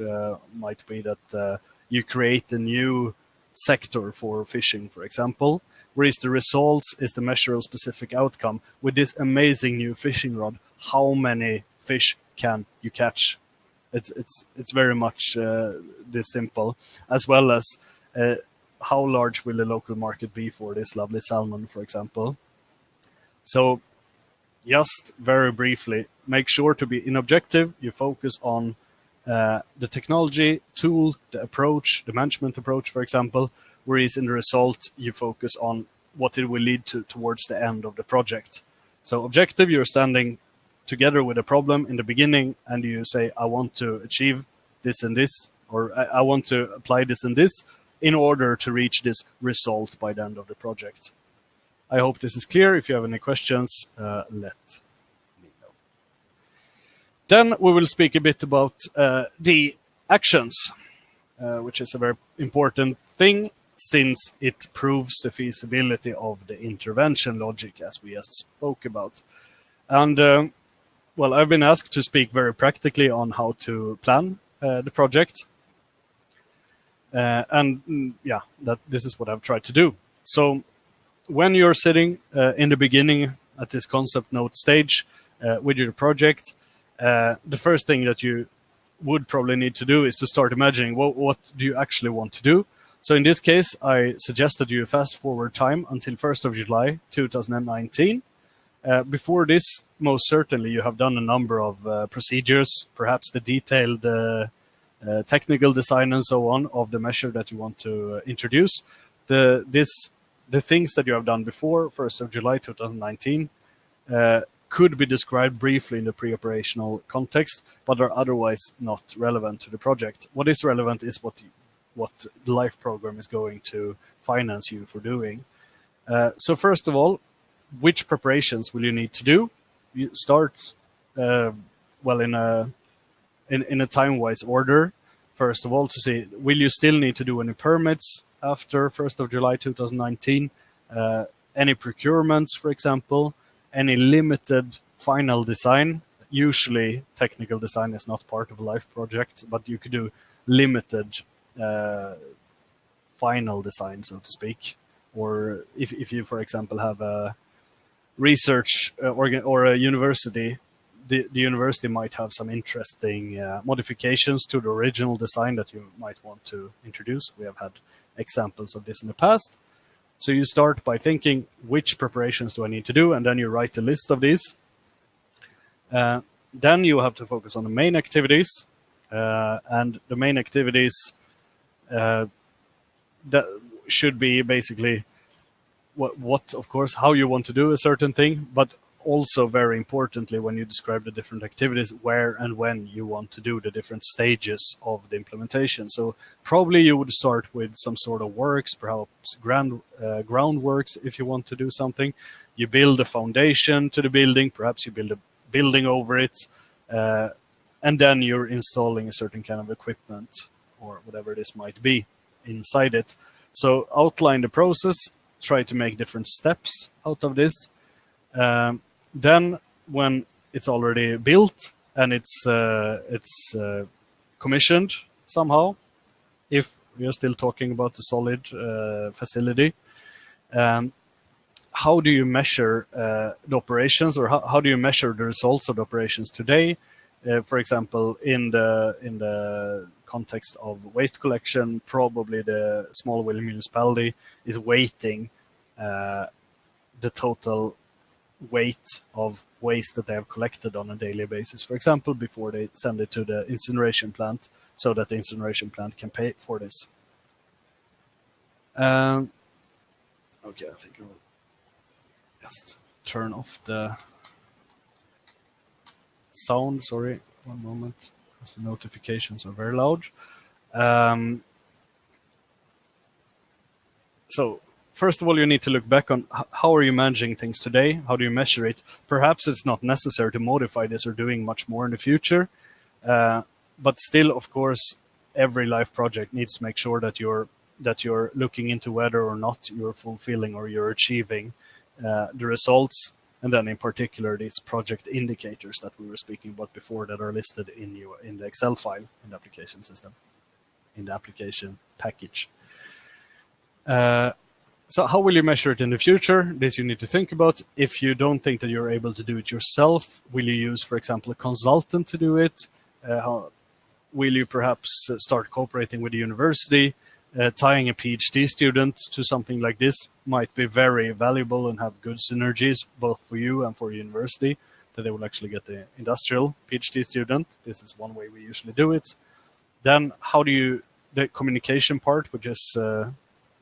might be that you create a new sector for fishing, for example, whereas the results is the measurable specific outcome. With this amazing new fishing rod, how many fish can you catch? It's very much this simple, as well as how large will the local market be for this lovely salmon, for example. So just very briefly, make sure to be in objective. You focus on the technology, tool, the approach, the management approach, for example, whereas in the result, you focus on what it will lead to towards the end of the project. So objective, you're standing together with a problem in the beginning and you say, I want to achieve this and this, or I want to apply this and this in order to reach this result by the end of the project. I hope this is clear. If you have any questions, let me know. Then we will speak a bit about the actions, which is a very important thing since it proves the feasibility of the intervention logic, as we just spoke about. And well, I've been asked to speak very practically on how to plan the project. And yeah, this is what I've tried to do. So when you're sitting in the beginning at this concept note stage with your project, the first thing that you would probably need to do is to start imagining what do you actually want to do. So in this case, I suggested you fast forward time until 1st of July 2019. Before this, most certainly you have done a number of procedures, perhaps the detailed technical design and so on of the measure that you want to introduce. The things that you have done before 1st of July 2019 could be described briefly in the pre-operational context, but are otherwise not relevant to the project. What is relevant is what the LIFE program is going to finance you for doing. So first of all, which preparations will you need to do? You start well in a time-wise order. First of all, to see, will you still need to do any permits after 1st of July 2019? Any procurements, for example? Any limited final design? Usually, technical design is not part of a LIFE project, but you could do limited final design, so to speak. Or if you, for example, have a research or a university, the university might have some interesting modifications to the original design that you might want to introduce. We have had examples of this in the past. So you start by thinking, which preparations do I need to do? And then you write a list of these. Then you have to focus on the main activities. And the main activities that should be basically what, of course, how you want to do a certain thing, but also very importantly, when you describe the different activities, where and when you want to do the different stages of the implementation. So probably you would start with some sort of works, perhaps groundworks if you want to do something. You build a foundation to the building, perhaps you build a building over it, and then you're installing a certain kind of equipment or whatever this might be inside it. So outline the process try to make different steps out of this. Then when it's already built and it's commissioned somehow, if we are still talking about the solid facility, how do you measure the operations, or how do you measure the results of the operations today? For example, in the context of waste collection, probably the small municipality is weighting the total weight of waste that they have collected on a daily basis, for example, before they send it to the incineration plant, so that the incineration plant can pay for this. Okay, I think I will just turn off the sound. Sorry, one moment, because the notifications are very loud. So first of all, you need to look back on how are you managing things today? How do you measure it? Perhaps it's not necessary to modify this or doing much more in the future. But still, of course, every life project needs to make sure that you're looking into whether or not you're fulfilling or you're achieving the results. And then in particular, these project indicators that we were speaking about before that are listed in the Excel file in the application system, in the application package. So how will you measure it in the future? This you need to think about. If you don't think that you're able to do it yourself, will you use, for example, a consultant to do it? Will you perhaps start cooperating with the university? Tying a PhD student to something like this might be very valuable and have good synergies, both for you and for the university, that they will actually get the industrial PhD student. This is one way we usually do it. Then the communication part, which is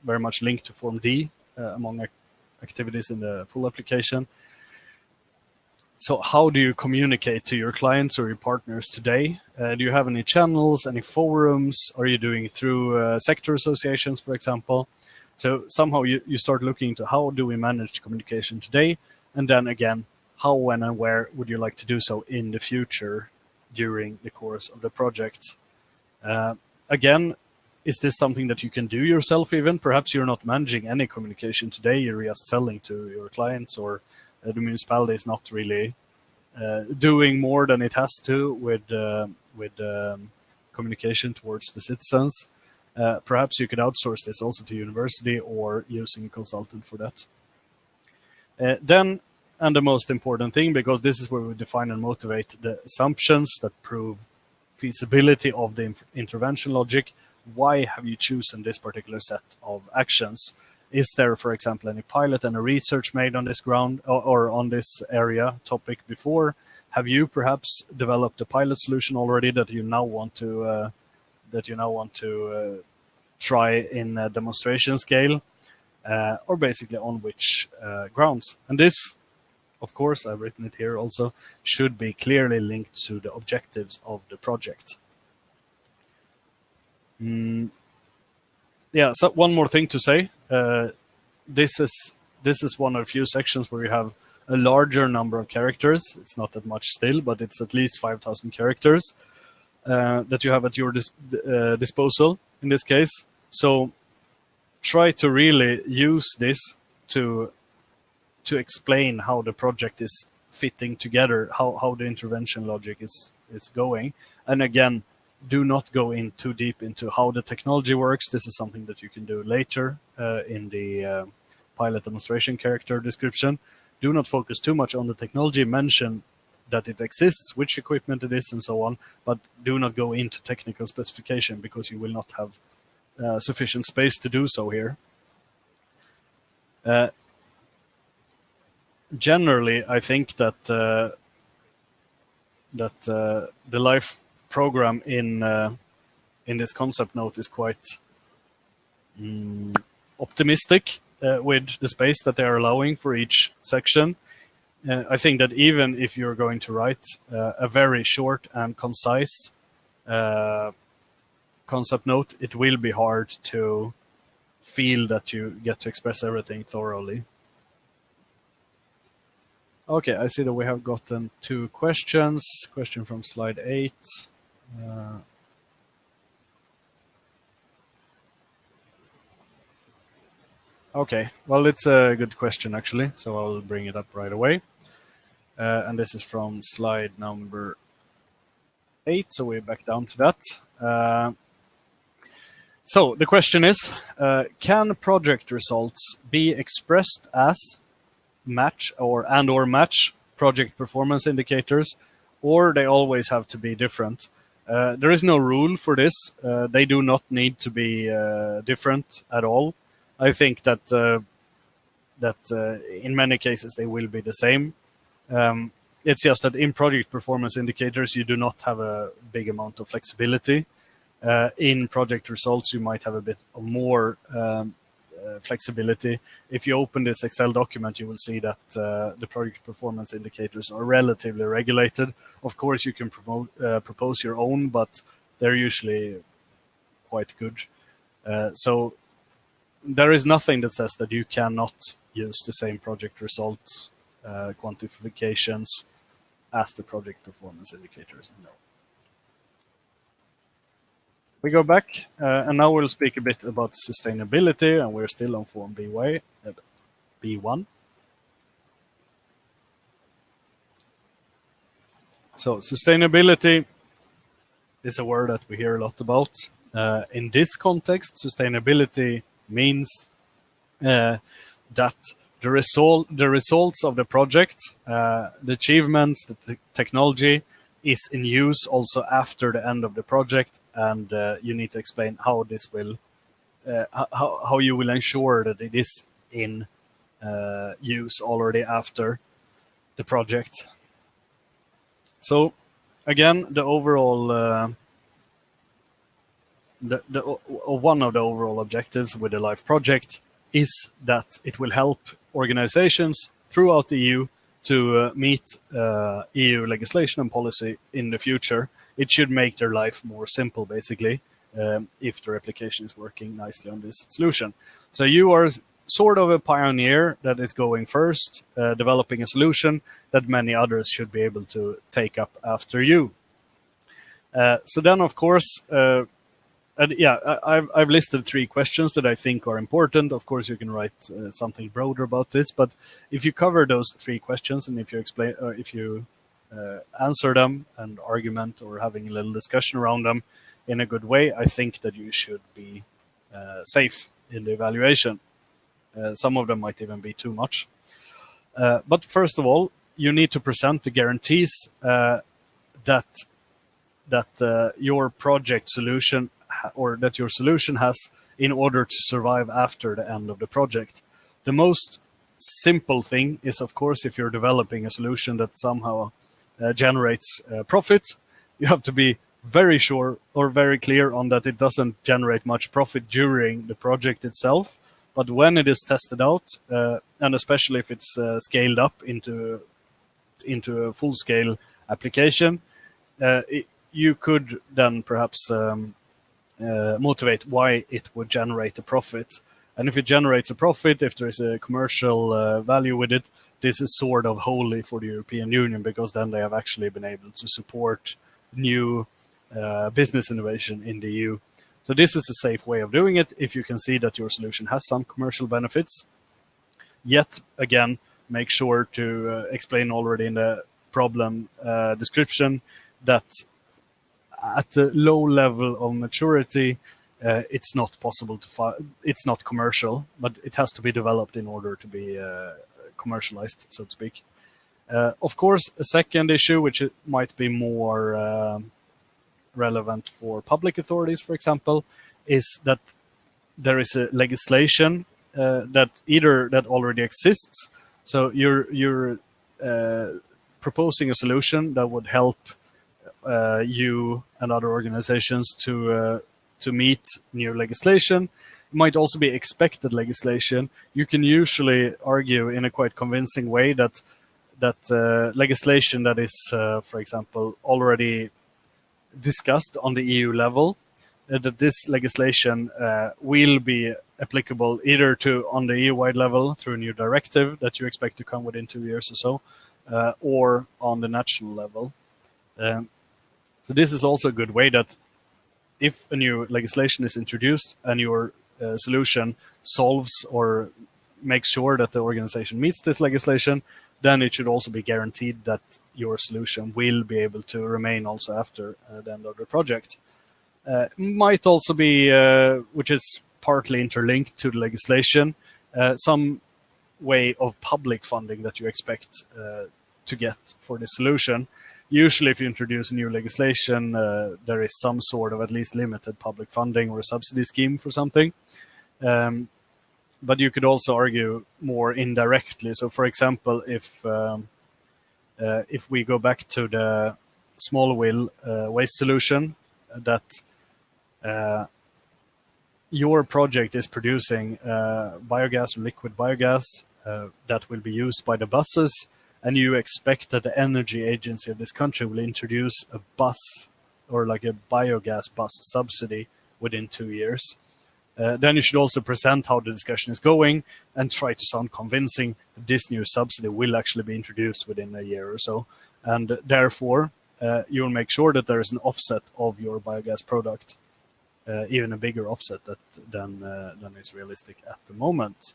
very much linked to Form D among activities in the full application. So how do you communicate to your clients or your partners today? Do you have any channels, any forums? Are you doing through sector associations, for example? So somehow you start looking into how do we manage communication today? And then again, how, when, and where would you like to do so in the future during the course of the project? Again, is this something that you can do yourself even? Perhaps you're not managing any communication today, you're just selling to your clients, or the municipality is not really doing more than it has to with communication towards the citizens. Perhaps you could outsource this also to university or using a consultant for that. Then, and the most important thing, because this is where we define and motivate the assumptions that prove feasibility of the intervention logic. Why have you chosen this particular set of actions? Is there, for example, any pilot and a research made on this ground or on this area topic before? Have you perhaps developed a pilot solution already that you now want to try in a demonstration scale, or basically on which grounds? And this, of course, I've written it here also, should be clearly linked to the objectives of the project. Yeah, so one more thing to say. This is one of a few sections where you have a larger number of characters. It's not that much still, but it's at least 5,000 characters that you have at your disposal in this case. So try to really use this to explain how the project is fitting together, how the intervention logic is going. And again, do not go in too deep into how the technology works. This is something that you can do later in the pilot demonstration character description. Do not focus too much on the technology. Mention that it exists, which equipment it is, and so on, but do not go into technical specification because you will not have sufficient space to do so here. Generally, I think that the life program in this concept note is quite optimistic with the space that they are allowing for each section. I think that even if you're going to write a very short and concise concept note, it will be hard to feel that you get to express everything thoroughly. Okay, I see that we have gotten 2 questions. Question from slide 8. Okay, well, it's a good question, actually, so I'll bring it up right away. And this is from slide number 8, so we're back down to that. So the question is, can project results be expressed as match or match project performance indicators, or they always have to be different? There is no rule for this. They do not need to be different at all. I think that in many cases they will be the same. It's just that in project performance indicators you do not have a big amount of flexibility. In project results you might have a bit more flexibility. If you open this Excel document, you will see that the project performance indicators are relatively regulated. Of course, you can propose your own, but they're usually quite good. So there is nothing that says that you cannot use the same project results quantifications as the project performance indicators. No. We go back, and now we'll speak a bit about sustainability, and we're still on form B1. So sustainability is a word that we hear a lot about. In this context, sustainability means that the results of the project, the achievements, the technology is in use also after the end of the project, and you need to explain how this will, how you will ensure that it is in use already after the project. So again, the overall, one of the overall objectives with the LIFE project is that it will help organizations throughout the EU to meet EU legislation and policy in the future. It should make their life more simple, basically, if their application is working nicely on this solution. So you are sort of a pioneer that is going first, developing a solution that many others should be able to take up after you. So then, of course, I've listed 3 questions that I think are important. Of course, you can write something broader about this, but if you cover those 3 questions and if you explain, if you answer them and argument or having a little discussion around them in a good way, I think that you should be safe in the evaluation. Some of them might even be too much. But first of all, you need to present the guarantees that your project solution or that your solution has in order to survive after the end of the project. The most simple thing is, of course, if you're developing a solution that somehow generates profit, you have to be very sure or very clear on that it doesn't generate much profit during the project itself. But when it is tested out, and especially if it's scaled up into a full-scale application, you could then perhaps motivate why it would generate a profit. And if it generates a profit, if there is a commercial value with it, this is sort of wholly for the European Union, because then they have actually been able to support new business innovation in the EU. So this is a safe way of doing it if you can see that your solution has some commercial benefits. Yet, again, make sure to explain already in the problem description that at the low level of maturity, it's not possible to it's not commercial, but it has to be developed in order to be commercialized, so to speak. Of course, a second issue, which might be more relevant for public authorities, for example, is that there is a legislation that already exists. So you're proposing a solution that would help you and other organizations to meet new legislation. It might also be expected legislation. You can usually argue in a quite convincing way that legislation that is, for example, already discussed on the EU level, that this legislation will be applicable either on the EU-wide level through a new directive that you expect to come within 2 years or so, or on the national level. So this is also a good way that if a new legislation is introduced and you're solution solves or makes sure that the organization meets this legislation, then it should also be guaranteed that your solution will be able to remain also after the end of the project. Might also be, which is partly interlinked to the legislation, some way of public funding that you expect to get for this solution. Usually, if you introduce a new legislation, there is some sort of at least limited public funding or a subsidy scheme for something. But you could also argue more indirectly. So, for example, if we go back to the small will waste solution, that your project is producing biogas or liquid biogas that will be used by the buses, and you expect that the energy agency of this country will introduce a bus or like a biogas bus subsidy within 2 years. Then you should also present how the discussion is going and try to sound convincing that this new subsidy will actually be introduced within a year or so. And therefore, you'll make sure that there is an offset of your biogas product, even a bigger offset than is realistic at the moment.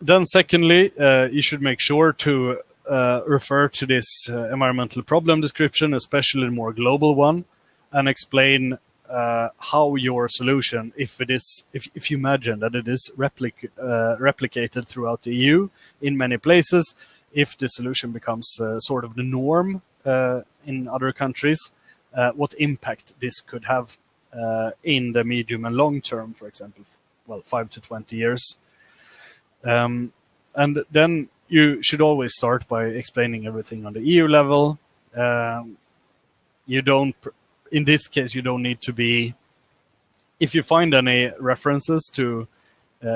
Then secondly, you should make sure to refer to this environmental problem description, especially the more global one, and explain how your solution, if you imagine that it is replicated throughout the EU in many places, if the solution becomes sort of the norm in other countries, what impact this could have in the medium and long term, for example, 5 to 20 years. And then you should always start by explaining everything on the EU level. In this case, you don't need to be. If you find any references to be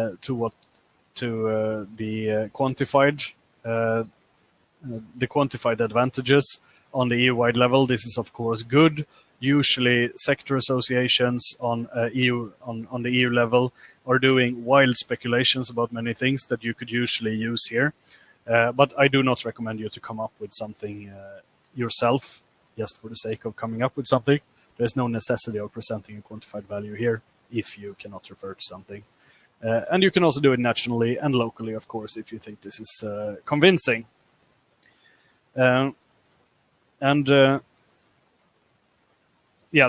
quantified, the quantified advantages on the EU-wide level, this is of course good. Usually, sector associations on the EU level are doing wild speculations about many things that you could usually use here. But I do not recommend you to come up with something yourself, just for the sake of coming up with something. There's no necessity of presenting a quantified value here if you cannot refer to something. And you can also do it nationally and locally, of course, if you think this is convincing.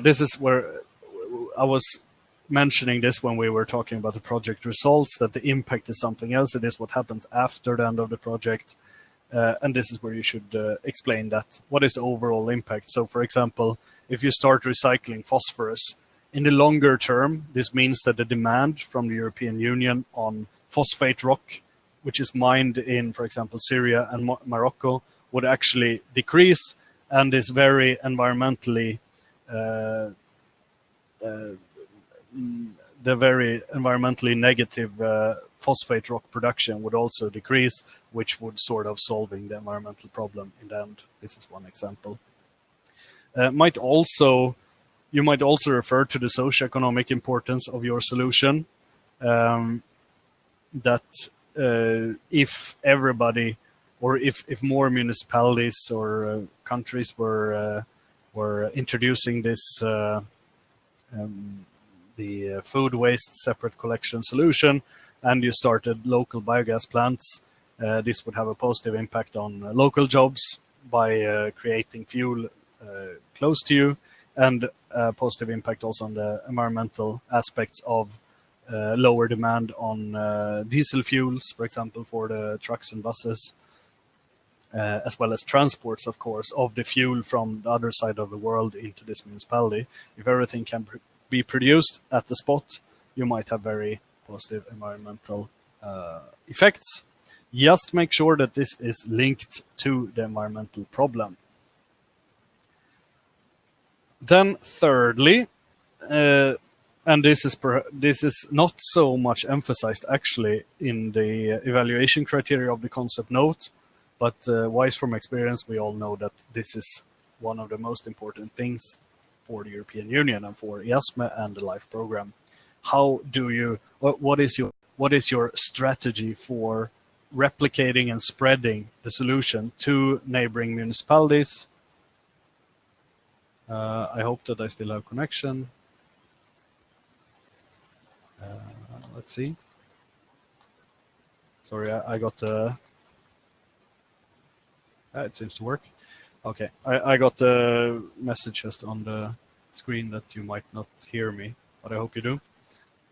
This is where I was mentioning this when we were talking about the project results, that the impact is something else. It is what happens after the end of the project. And this is where you should explain that. What is the overall impact? So, for example, if you start recycling phosphorus, in the longer term, this means that the demand from the European Union on phosphate rock, which is mined in, for example, Syria and Morocco, would actually decrease, and is very environmentally the very environmentally negative phosphate rock production would also decrease, which would sort of solving the environmental problem in the end. This is one example. You might also refer to the socioeconomic importance of your solution. That if everybody, or if more municipalities or countries were introducing this the food waste separate collection solution, and you started local biogas plants, this would have a positive impact on local jobs by creating fuel close to you, and a positive impact also on the environmental aspects of lower demand on diesel fuels, for example, for the trucks and buses, as well as transports, of course, of the fuel from the other side of the world into this municipality. If everything can be produced at the spot, you might have very positive environmental effects. Just make sure that this is linked to the environmental problem. Then thirdly, and this is not so much emphasized actually in the evaluation criteria of the concept note, but wise from experience, we all know that this is one of the most important things for the European Union and for EASME and the LIFE program. How do you? What is your strategy for replicating and spreading the solution to neighboring municipalities? I hope that I still have connection. Let's see. Sorry, I got it seems to work. Okay, I got a message just on the screen that you might not hear me, but I hope you do.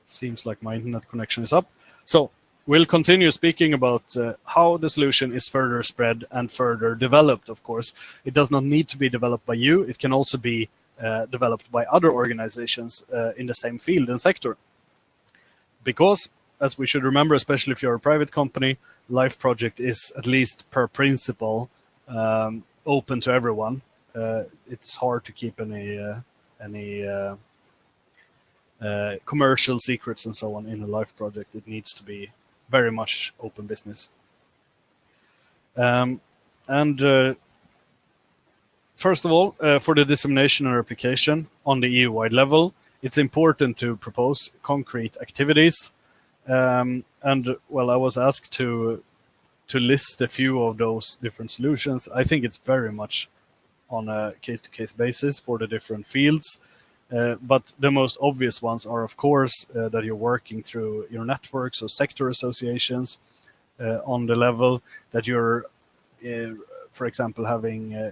Seems like my internet connection is up. So we'll continue speaking about how the solution is further spread and further developed, of course. It does not need to be developed by you. It can also be developed by other organizations in the same field and sector. Because, as we should remember, especially if you're a private company, Life project is, at least per principle, open to everyone. It's hard to keep any commercial secrets and so on in a Life project. It needs to be very much open business. First of all, for the dissemination or application on the EU-wide level, it's important to propose concrete activities. And well, I was asked to list a few of those different solutions. I think it's very much on a case-to-case basis for the different fields. But the most obvious ones are, of course, that you're working through your networks or sector associations on the level that you're, for example,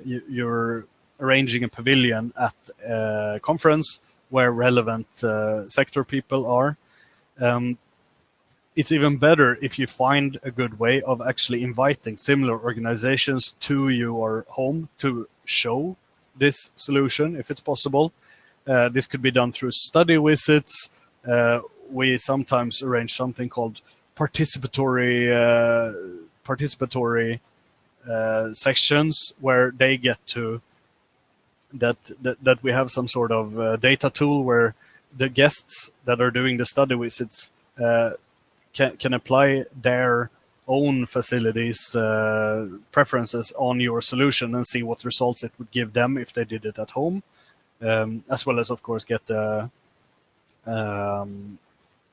you're arranging a pavilion at a conference where relevant sector people are. It's even better if you find a good way of actually inviting similar organizations to your home to show this solution, if it's possible. This could be done through study visits. We sometimes arrange something called participatory sections, where they get to that we have some sort of data tool where the guests that are doing the study visits can apply their own facilities preferences on your solution and see what results it would give them if they did it at home. As well as, of course, get the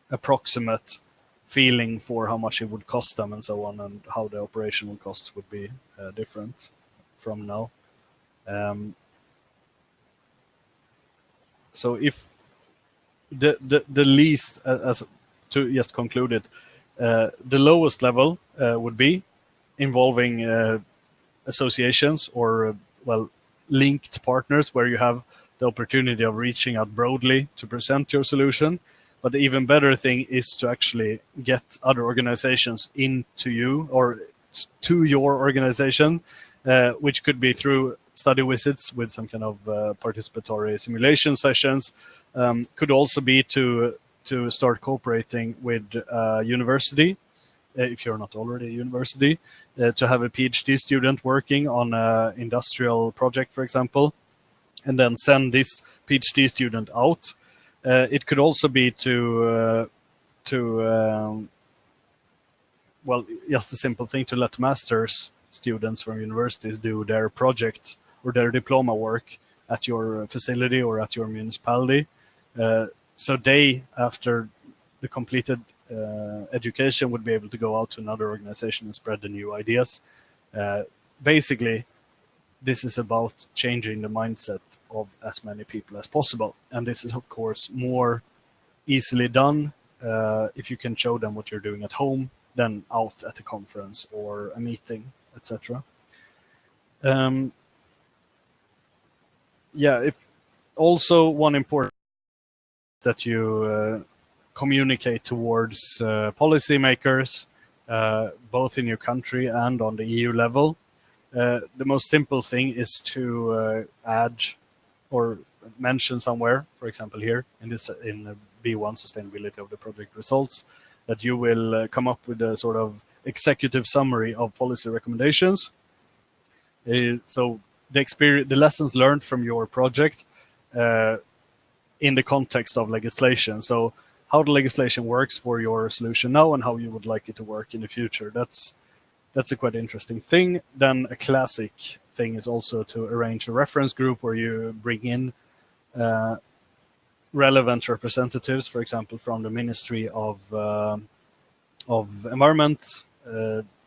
approximate feeling for how much it would cost them and so on, and how the operational costs would be different from now. So if the least, as to just conclude it, the lowest level would be involving associations or, well, linked partners, where you have the opportunity of reaching out broadly to present your solution. But the even better thing is to actually get other organizations into you or to your organization, which could be through study visits with some kind of participatory simulation sessions. Could also be to start cooperating with a university, if you're not already a university, to have a PhD student working on an industrial project, for example, and then send this PhD student out. It could also be well, just a simple thing to let master's students from universities do their project or their diploma work at your facility or at your municipality. So they, after the completed education, would be able to go out to another organization and spread the new ideas. Basically, this is about changing the mindset of as many people as possible. And this is, of course, more easily done if you can show them what you're doing at home than out at a conference or a meeting, etc. Yeah, if also one important that you communicate towards policymakers, both in your country and on the EU level. The most simple thing is to add or mention somewhere, for example here in B1 sustainability of the project results, that you will come up with a sort of executive summary of policy recommendations. So the lessons learned from your project in the context of legislation. So how the legislation works for your solution now and how you would like it to work in the future. That's a quite interesting thing. Then a classic thing is also to arrange a reference group where you bring in relevant representatives, for example, from the Ministry of Environment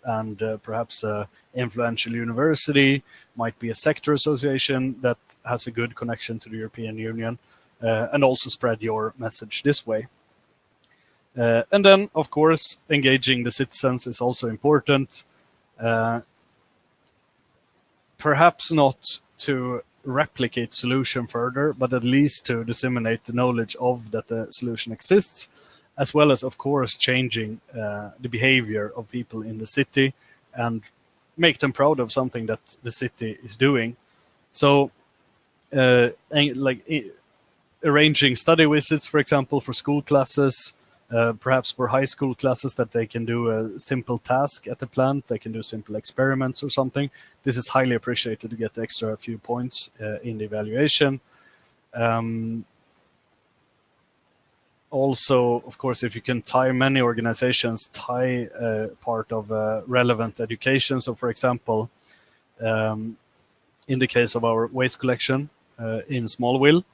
and perhaps an influential university, might be a sector association that has a good connection to the European Union, and also spread your message this way. And then, of course, engaging the citizens is also important. Perhaps not to replicate solution further, but at least to disseminate the knowledge of that the solution exists, as well as, of course, changing the behavior of people in the city and make them proud of something that the city is doing. So, arranging study visits, for example, for school classes, perhaps for high school classes, that they can do a simple task at the plant, they can do simple experiments or something. This is highly appreciated to get the extra few points in the evaluation. Also, of course, if you can tie many organizations, tie part of relevant education. So, for example, in the case of our waste collection in Smallville,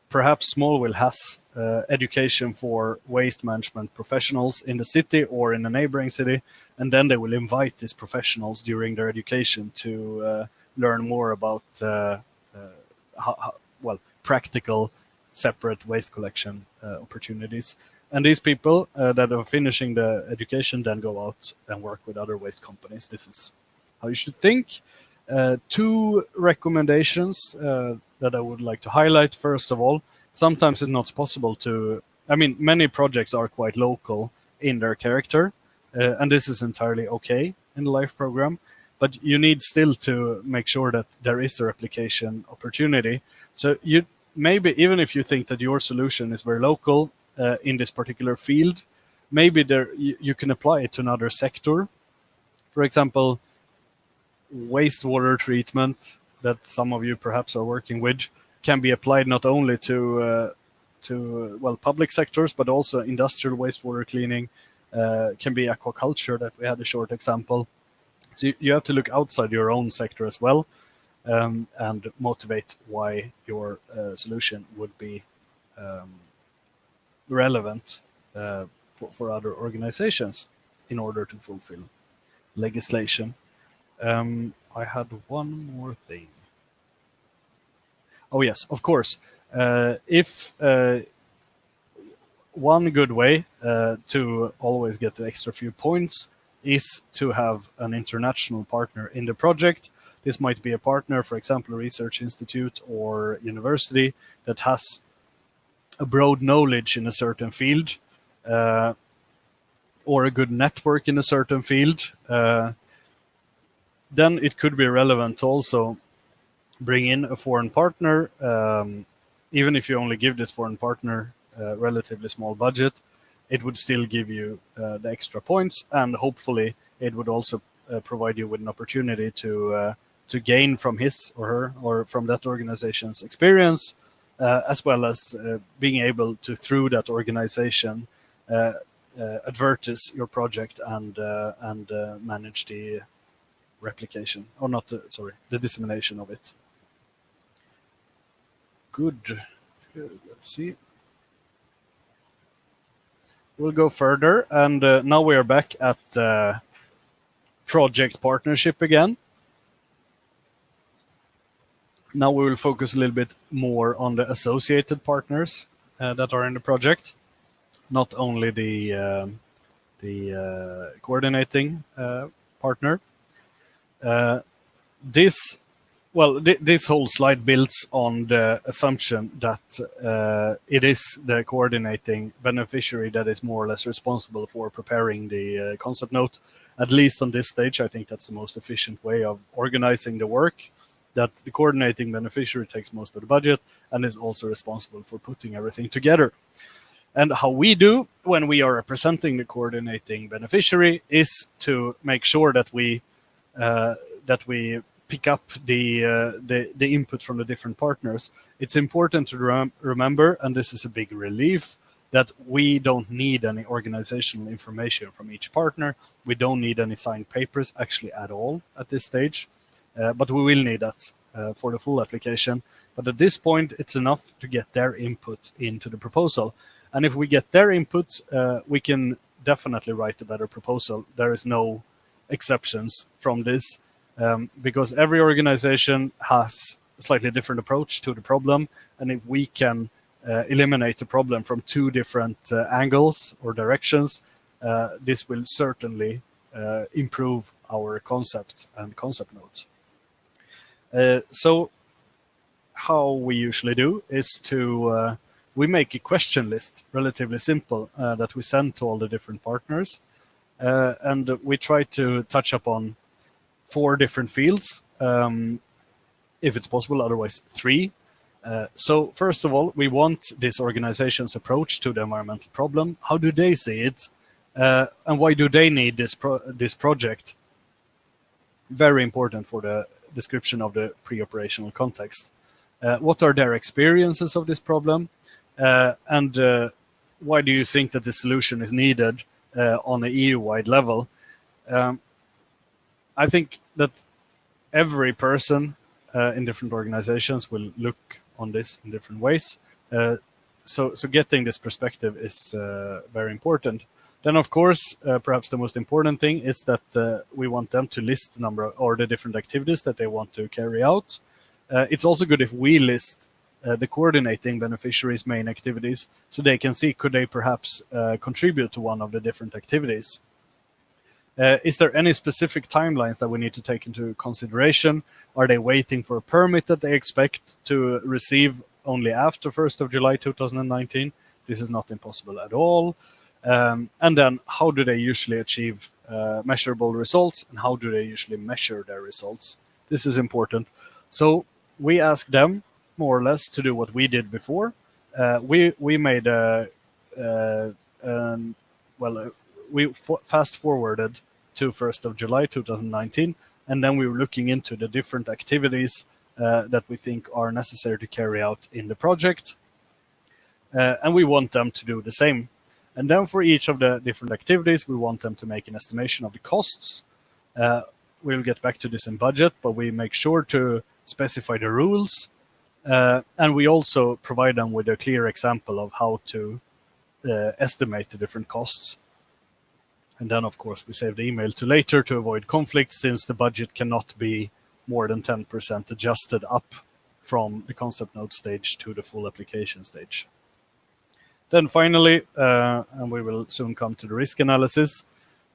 perhaps Smallville has education for waste management professionals in the city or in a neighboring city, and then they will invite these professionals during their education to learn more about practical separate waste collection opportunities. And these people that are finishing the education then go out and work with other waste companies. This is how you should think. Two recommendations that I would like to highlight. First of all, sometimes it's not possible to, many projects are quite local in their character, and this is entirely okay in the LIFE program, but you need still to make sure that there is a replication opportunity. So you maybe, even if you think that your solution is very local in this particular field, maybe you can apply it to another sector. For example, wastewater treatment that some of you perhaps are working with can be applied not only to public sectors, but also industrial wastewater cleaning, can be aquaculture that we had a short example. So you have to look outside your own sector as well, and motivate why your solution would be relevant for other organizations in order to fulfill legislation. I had one more thing. Oh yes, of course. If one good way to always get the extra few points is to have an international partner in the project. This might be a partner, for example, a research institute or university that has a broad knowledge in a certain field, or a good network in a certain field. Then it could be relevant to also bring in a foreign partner, even if you only give this foreign partner a relatively small budget, it would still give you the extra points, and hopefully it would also provide you with an opportunity to gain from his or her or from that organization's experience, as well as being able to, through that organization, advertise your project and manage the replication, or not, the dissemination of it. Good. Let's see. We'll go further, and now we are back at project partnership again. Now we will focus a little bit more on the associated partners that are in the project, not only the coordinating partner. This whole slide builds on the assumption that it is the coordinating beneficiary that is more or less responsible for preparing the concept note. At least on this stage, I think that's the most efficient way of organizing the work, that the coordinating beneficiary takes most of the budget and is also responsible for putting everything together. And how we do when we are representing the coordinating beneficiary is to make sure that we pick up the input from the different partners. It's important to remember, and this is a big relief, that we don't need any organizational information from each partner. We don't need any signed papers actually at all at this stage, but we will need that for the full application. But at this point, it's enough to get their input into the proposal. And if we get their input, we can definitely write a better proposal. There is no exceptions from this, because every organization has a slightly different approach to the problem. And if we can eliminate the problem from two different angles or directions, this will certainly improve our concept and concept notes. So how we usually do is to we make a question list, relatively simple, that we send to all the different partners, and we try to touch upon 4 different fields, if it's possible, otherwise 3. So first of all, we want this organization's approach to the environmental problem. How do they see it? And why do they need this project? Very important for the description of the pre-operational context. What are their experiences of this problem? And why do you think that the solution is needed on an EU-wide level? I think that every person in different organizations will look on this in different ways. So getting this perspective is very important. Then, of course, perhaps the most important thing is that we want them to list the number or the different activities that they want to carry out. It's also good if we list the coordinating beneficiaries' main activities, so they can see, could they perhaps contribute to one of the different activities. Is there any specific timelines that we need to take into consideration? Are they waiting for a permit that they expect to receive only after 1st of July 2019? This is not impossible at all. And then how do they usually achieve measurable results, and how do they usually measure their results? This is important. So we ask them more or less to do what we did before. We made we fast forwarded to 1st of July 2019, and then we were looking into the different activities that we think are necessary to carry out in the project. And we want them to do the same. And then for each of the different activities, we want them to make an estimation of the costs. We'll get back to this in budget, but we make sure to specify the rules. And we also provide them with a clear example of how to estimate the different costs. And then, of course, we save the email to later to avoid conflicts, since the budget cannot be more than 10% adjusted up from the concept note stage to the full application stage. Then finally, and we will soon come to the risk analysis,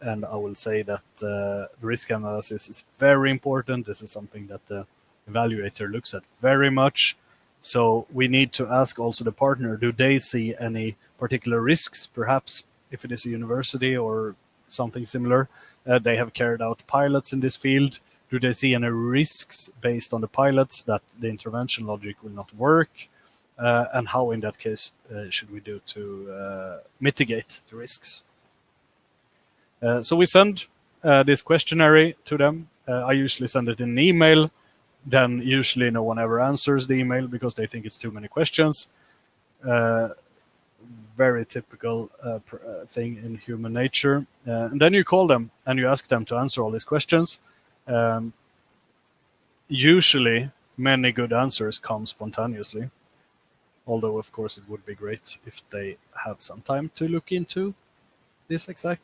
and I will say that the risk analysis is very important. This is something that the evaluator looks at very much. So we need to ask also the partner, do they see any particular risks? Perhaps if it is a university or something similar, they have carried out pilots in this field. Do they see any risks based on the pilots that the intervention logic will not work? And how, in that case, should we do to mitigate the risks? So we send this questionnaire to them. I usually send it in an email. Then usually no one ever answers the email because they think it's too many questions. Very typical thing in human nature. And then you call them and you ask them to answer all these questions. Usually many good answers come spontaneously. Although, of course, it would be great if they have some time to look into this exact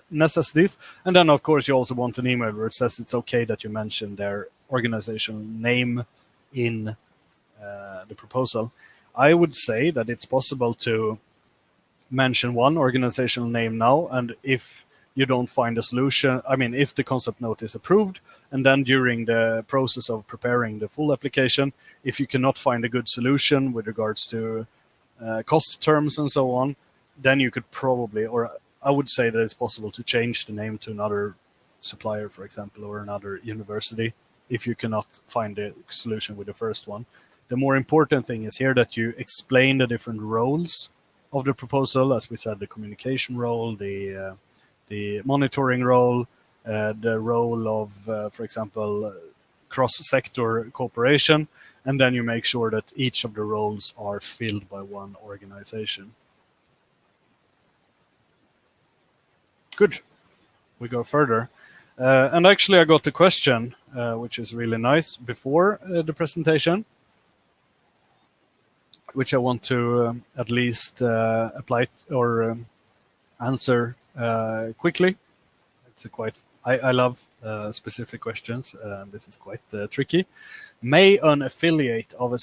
necessities. And then, of course, you also want an email where it says it's okay that you mention their organizational name in the proposal. I would say that it's possible to mention one organizational name now, and if you don't find a solution, I mean, if the concept note is approved, and then during the process of preparing the full application, if you cannot find a good solution with regards to cost terms and so on, then you could probably, or I would say that it's possible to change the name to another supplier, for example, or another university, if you cannot find a solution with the first one. The more important thing is here that you explain the different roles of the proposal, as we said, the communication role, the monitoring role, the role of, for example, cross-sector cooperation, and then you make sure that each of the roles are filled by one organization. Good. We go further. And actually, I got a question, which is really nice, before the presentation, which I want to at least apply or answer quickly. It's a quite I love specific questions. This is quite tricky. May an affiliate of an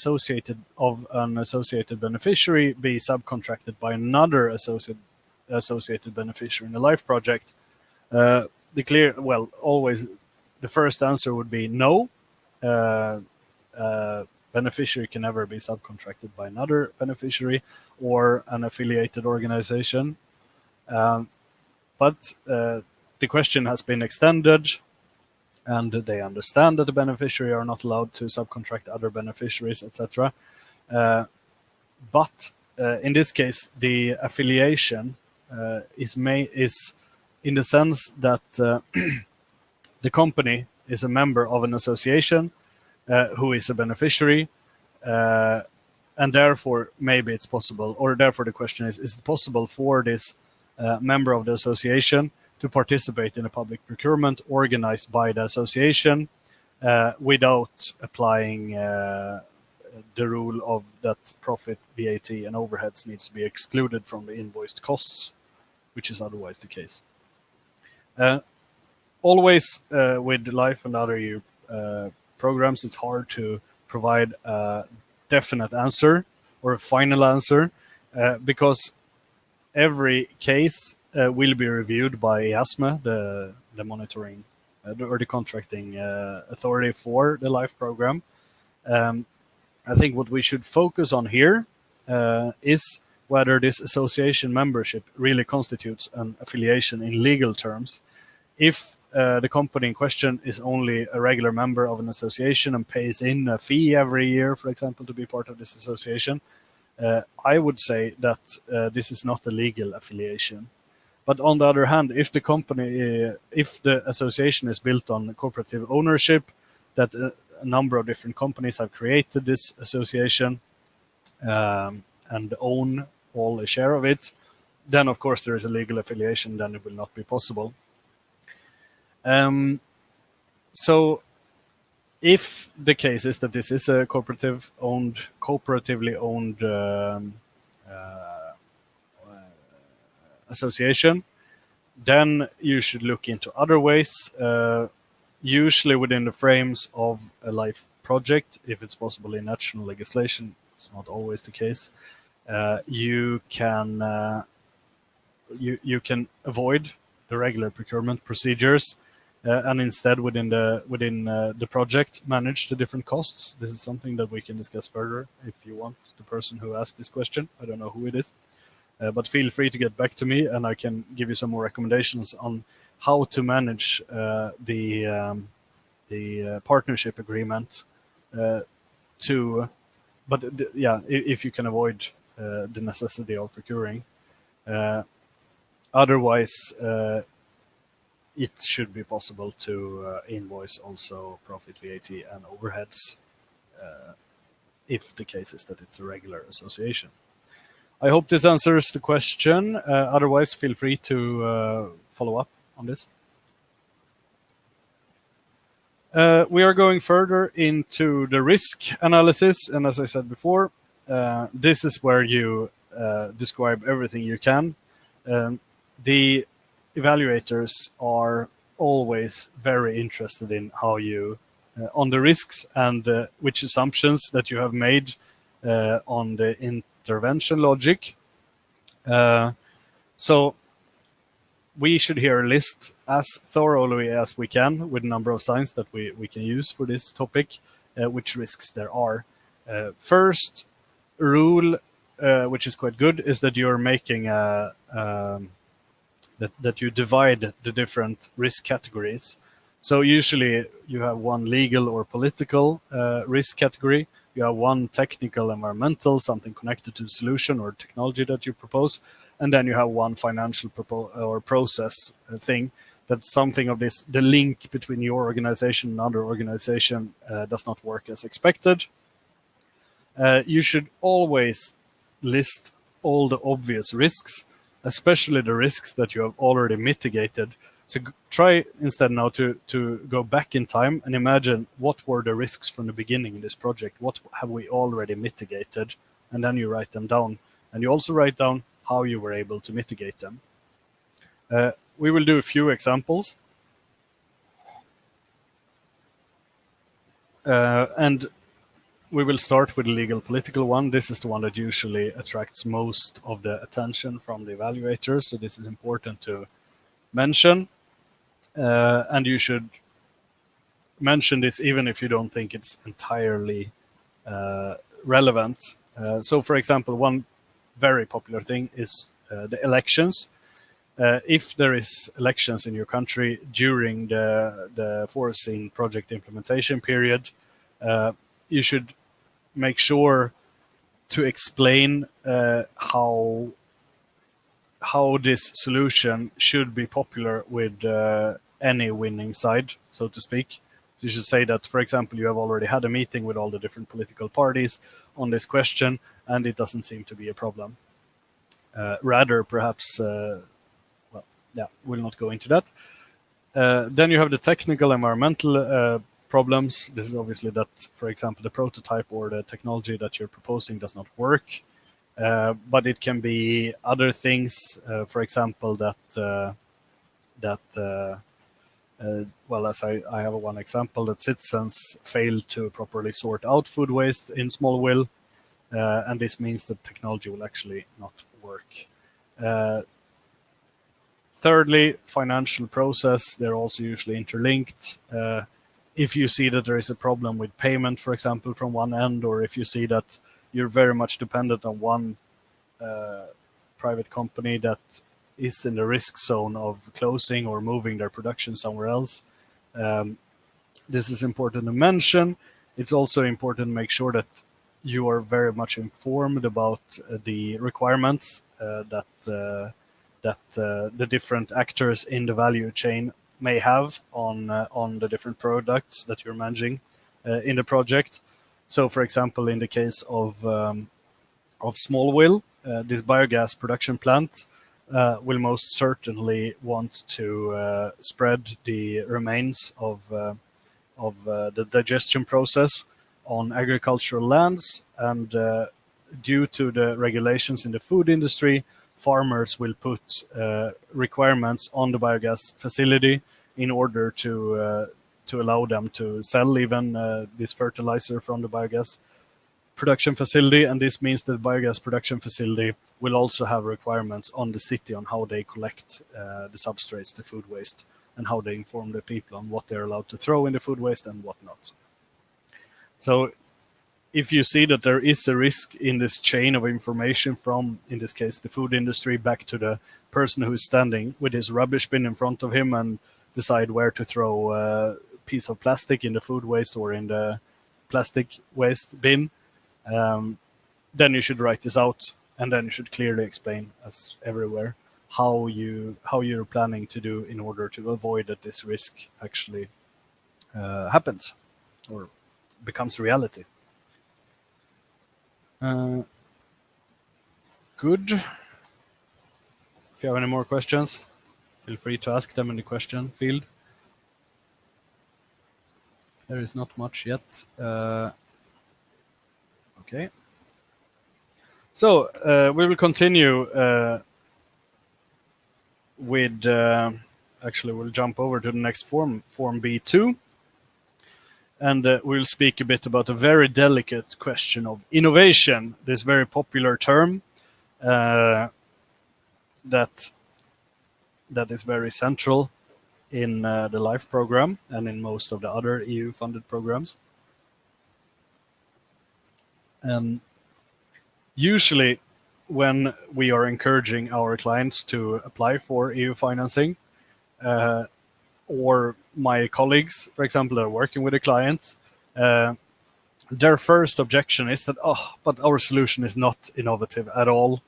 associated beneficiary be subcontracted by another associated beneficiary in a LIFE project? Always the first answer would be no. Beneficiary can never be subcontracted by another beneficiary or an affiliated organization. But the question has been extended, and they understand that the beneficiary are not allowed to subcontract other beneficiaries, etc. But in this case, the affiliation is in the sense that the company is a member of an association who is a beneficiary, and therefore maybe it's possible, or therefore the question is it possible for this member of the association to participate in a public procurement organized by the association without applying the rule of that profit, VAT, and overheads needs to be excluded from the invoiced costs, which is otherwise the case. Always with LIFE and other EU programs, it's hard to provide a definite answer or a final answer because every case will be reviewed by EASME, the monitoring or the contracting authority for the LIFE program. I think what we should focus on here is whether this association membership really constitutes an affiliation in legal terms. If the company in question is only a regular member of an association and pays in a fee every year, for example, to be part of this association, I would say that this is not a legal affiliation. But on the other hand, if the association is built on cooperative ownership, that a number of different companies have created this association and own all a share of it, then of course there is a legal affiliation, then it will not be possible. So if the case is that this is a cooperatively owned association, then you should look into other ways, usually within the frames of a LIFE project, if it's possible in national legislation. It's not always the case. You can avoid the regular procurement procedures and instead within the project manage the different costs. This is something that we can discuss further if you want, the person who asked this question. I don't know who it is, but feel free to get back to me and I can give you some more recommendations on how to manage the partnership agreement if you can avoid the necessity of procuring. Otherwise, it should be possible to invoice also profit, VAT, and overheads if the case is that it's a regular association. I hope this answers the question. Otherwise, feel free to follow up on this. We are going further into the risk analysis. And as I said before, this is where you describe everything you can. The evaluators are always very interested in how you, on the risks and which assumptions that you have made on the intervention logic. So we should here list as thoroughly as we can with a number of signs that we can use for this topic, which risks there are. First rule, which is quite good, is that you're making that you divide the different risk categories. So usually you have one legal or political risk category. You have one technical, environmental, something connected to the solution or technology that you propose. And then you have one financial or process thing, that something of this, the link between your organization and another organization does not work as expected. You should always list all the obvious risks, especially the risks that you have already mitigated. So try instead now to go back in time and imagine what were the risks from the beginning in this project. What have we already mitigated? And then you write them down. And you also write down how you were able to mitigate them. We will do a few examples. And we will start with the legal political one. This is the one that usually attracts most of the attention from the evaluators. So this is important to mention. And you should mention this even if you don't think it's entirely relevant. So for example, one very popular thing is the elections. If there is elections in your country during the foreseen project implementation period, you should make sure to explain how this solution should be popular with any winning side, so to speak. You should say that, for example, you have already had a meeting with all the different political parties on this question, and it doesn't seem to be a problem. Rather, perhaps, we'll not go into that. Then you have the technical, environmental problems. This is obviously that, for example, the prototype or the technology that you're proposing does not work. But it can be other things, for example, as I have one example, that citizens fail to properly sort out food waste in small will, and this means that technology will actually not work. Thirdly, financial process, they're also usually interlinked. If you see that there is a problem with payment, for example, from one end, or if you see that you're very much dependent on one private company that is in the risk zone of closing or moving their production somewhere else. This is important to mention. It's also important to make sure that you are very much informed about the requirements that the different actors in the value chain may have on the different products that you're managing in the project. So, for example, in the case of small will, this biogas production plant will most certainly want to spread the remains of the digestion process on agricultural lands, and due to the regulations in the food industry, farmers will put requirements on the biogas facility in order to allow them to sell even this fertilizer from the biogas production facility. And this means that the biogas production facility will also have requirements on the city on how they collect the substrates, the food waste, and how they inform the people on what they're allowed to throw in the food waste and what not. So if you see that there is a risk in this chain of information from, in this case, the food industry back to the person who is standing with his rubbish bin in front of him and decide where to throw a piece of plastic in the food waste or in the plastic waste bin, then you should write this out, and then you should clearly explain, as everywhere, how you're planning to do in order to avoid that this risk actually happens or becomes reality. Good. If you have any more questions, feel free to ask them in the question field. There is not much yet. Okay. So we will continue with, actually we'll jump over to the next form B2. And we'll speak a bit about a very delicate question of innovation, this very popular term that is very central in the LIFE program and in most of the other EU-funded programs. Usually, when we are encouraging our clients to apply for EU financing, or my colleagues, for example, that are working with the clients, their first objection is that, but our solution is not innovative at all,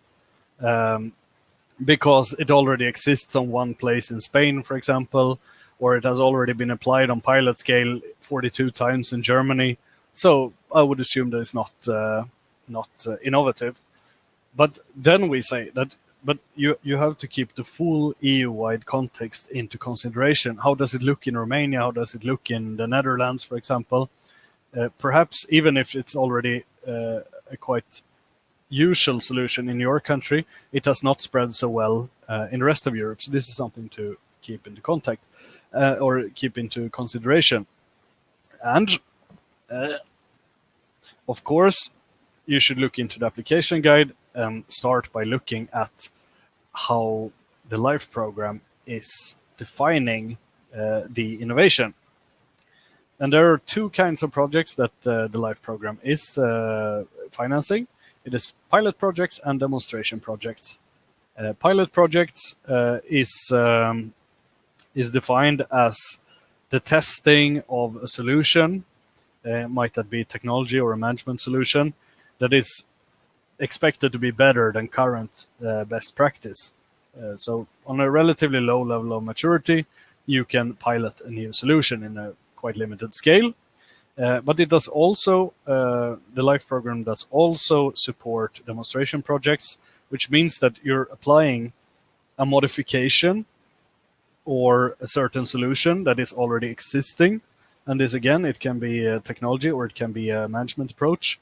because it already exists on one place in Spain, for example, or it has already been applied on pilot scale 42 times in Germany. So I would assume that it's not innovative. But then we say that, but you have to keep the full EU-wide context into consideration. How does it look in Romania? How does it look in the Netherlands, for example? Perhaps even if it's already a quite usual solution in your country, it has not spread so well in the rest of Europe. So this is something to keep into contact or keep into consideration. And Of course, you should look into the application guide and start by looking at how the LIFE program is defining the innovation. And there are two kinds of projects that the LIFE program is financing. It is pilot projects and demonstration projects. Pilot projects is defined as the testing of a solution, might that be technology or a management solution, that is expected to be better than current best practice. So on a relatively low level of maturity, you can pilot a new solution in a quite limited scale. But it does also, the LIFE program does also support demonstration projects, which means that you're applying a modification or a certain solution that is already existing. And this, again, it can be a technology or it can be a management approach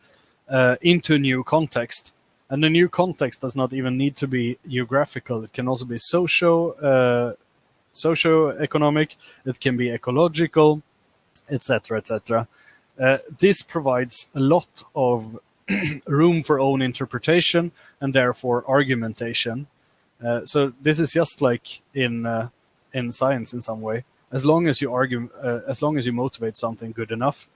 into a new context. And the new context does not even need to be geographical. It can also be socio-economic, it can be ecological, etc., etc. This provides a lot of room for own interpretation and therefore argumentation. So this is just like in science in some way. As long as you argue, as long as you motivate something good enough,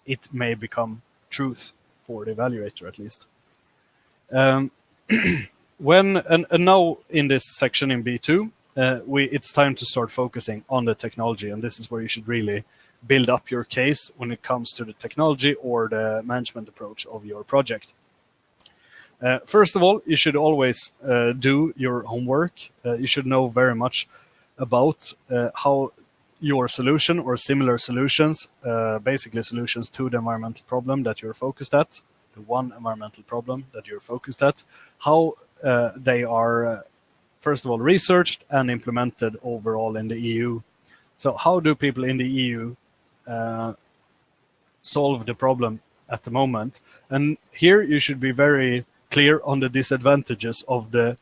it may become truth for the evaluator at least. And now in this section in B2, it's time to start focusing on the technology, and this is where you should really build up your case when it comes to the technology or the management approach of your project. First of all, you should always do your homework. You should know very much about how your solution or similar solutions, basically solutions to the environmental problem that you're focused at, the one environmental problem that you're focused at, how they are, first of all, researched and implemented overall in the EU. So how do people in the EU solve the problem at the moment? And here you should be very clear on the disadvantages of the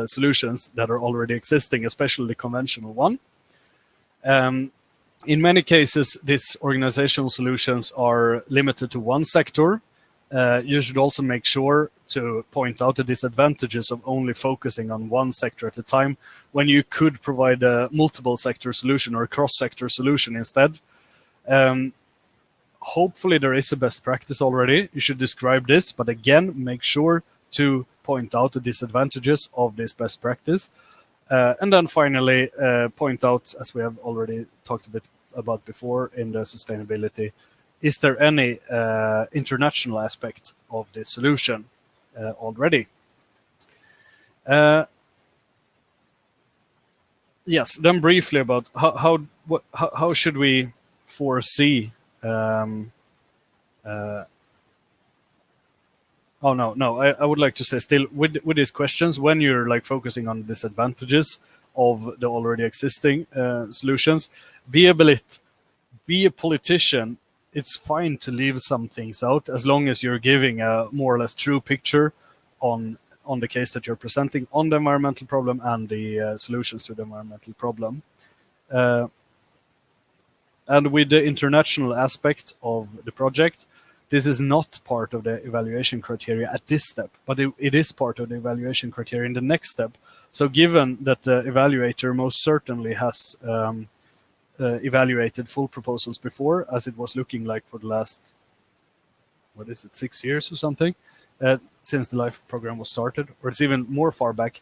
solutions that are already existing, especially the conventional one. In many cases, these organizational solutions are limited to one sector. You should also make sure to point out the disadvantages of only focusing on one sector at a time when you could provide a multiple sector solution or a cross-sector solution instead. Hopefully there is a best practice already. You should describe this, but again, make sure to point out the disadvantages of this best practice. And then finally, point out, as we have already talked a bit about before in the sustainability, is there any international aspect of this solution already? Yes, then briefly about how should we foresee I would like to say still with these questions, when you're like focusing on disadvantages of the already existing solutions, be a politician. It's fine to leave some things out as long as you're giving a more or less true picture on the case that you're presenting on the environmental problem and the solutions to the environmental problem. And with the international aspect of the project, this is not part of the evaluation criteria at this step, but it is part of the evaluation criteria in the next step. So given that the evaluator most certainly has evaluated full proposals before, as it was looking like for the last, 6 years or something, since the LIFE program was started, or it's even more far back,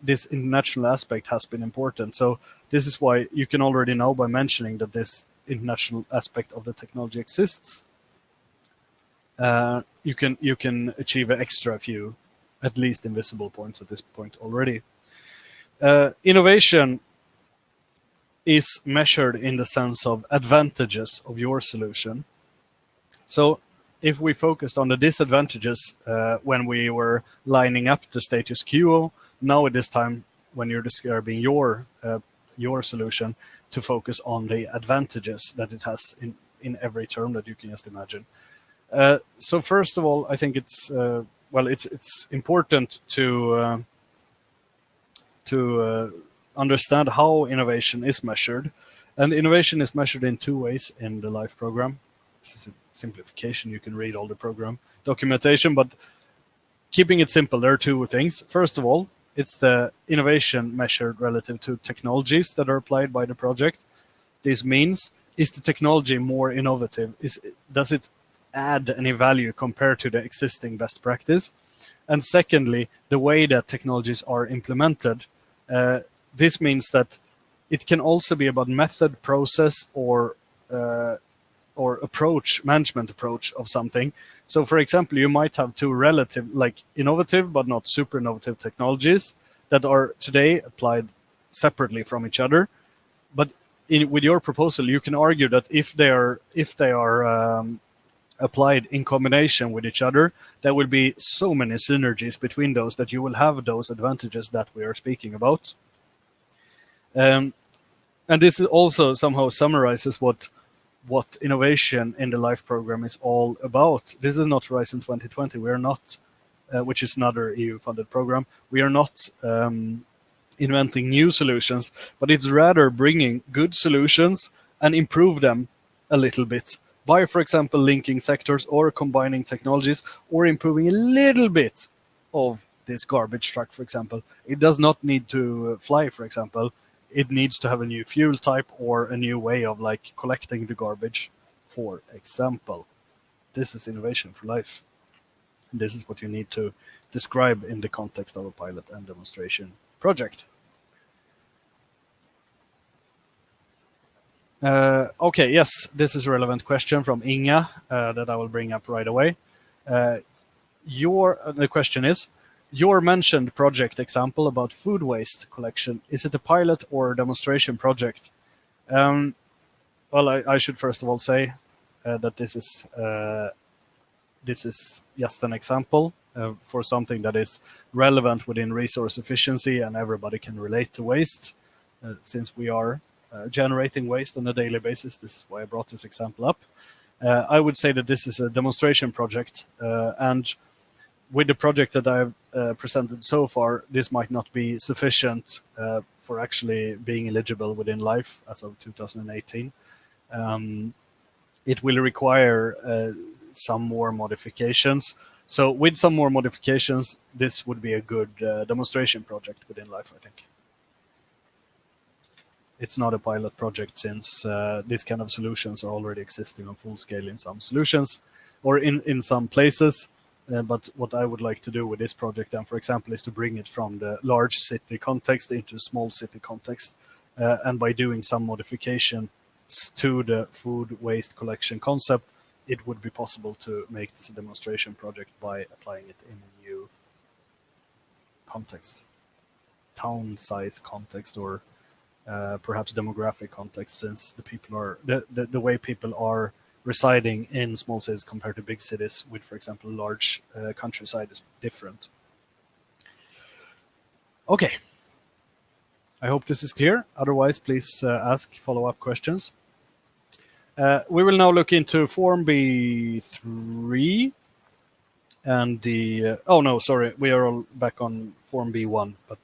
this international aspect has been important. So this is why you can already know by mentioning that this international aspect of the technology exists. You can achieve an extra few, at least invisible points at this point already. Innovation is measured in the sense of advantages of your solution. So if we focused on the disadvantages when we were lining up the status quo, now it is time when you're describing your solution to focus on the advantages that it has in every term that you can just imagine. So first of all, I think it's important to understand how innovation is measured, and innovation is measured in two ways in the LIFE program. This is simplification. You can read all the program documentation, but keeping it simple, there are two things. First of all, it's the innovation measured relative to technologies that are applied by the project. This means, is the technology more innovative? Does it add any value compared to the existing best practice? And secondly, the way that technologies are implemented. This means that it can also be about method, process, or approach, management approach of something. So for example, you might have two relative, like innovative but not super innovative technologies that are today applied separately from each other. But with your proposal, you can argue that if they are applied in combination with each other, there will be so many synergies between those that you will have those advantages that we are speaking about. And this also somehow summarizes what innovation in the LIFE program is all about. This is not Horizon 2020. We are not, which is another EU-funded program. We are not inventing new solutions, but it's rather bringing good solutions and improve them a little bit by, for example, linking sectors or combining technologies or improving a little bit of this garbage truck, for example. It does not need to fly, for example. It needs to have a new fuel type or a new way of like collecting the garbage, for example. This is innovation for life. And this is what you need to describe in the context of a pilot and demonstration project. Okay, yes, this is a relevant question from Inga that I will bring up right away. The question is, your mentioned project example about food waste collection, is it a pilot or a demonstration project? Well, I should first of all say that this is just an example for something that is relevant within resource efficiency, and everybody can relate to waste since we are generating waste on a daily basis. This is why I brought this example up. I would say that this is a demonstration project, and with the project that I've presented so far, this might not be sufficient for actually being eligible within LIFE as of 2018. It will require some more modifications. So with some more modifications, this would be a good demonstration project within LIFE, I think. It's not a pilot project since these kind of solutions are already existing on full scale in some solutions or in some places. But what I would like to do with this project, then, for example, is to bring it from the large city context into small city context. And by doing some modification to the food waste collection concept, it would be possible to make this a demonstration project by applying it in a new context, town size context, or perhaps demographic context, since the people are the way people are residing in small cities compared to big cities with, for example, large countryside is different. Okay. I hope this is clear. Otherwise, please ask follow-up questions. We will now look into Form B3 and the... oh, no, sorry. We are all back on Form B1, but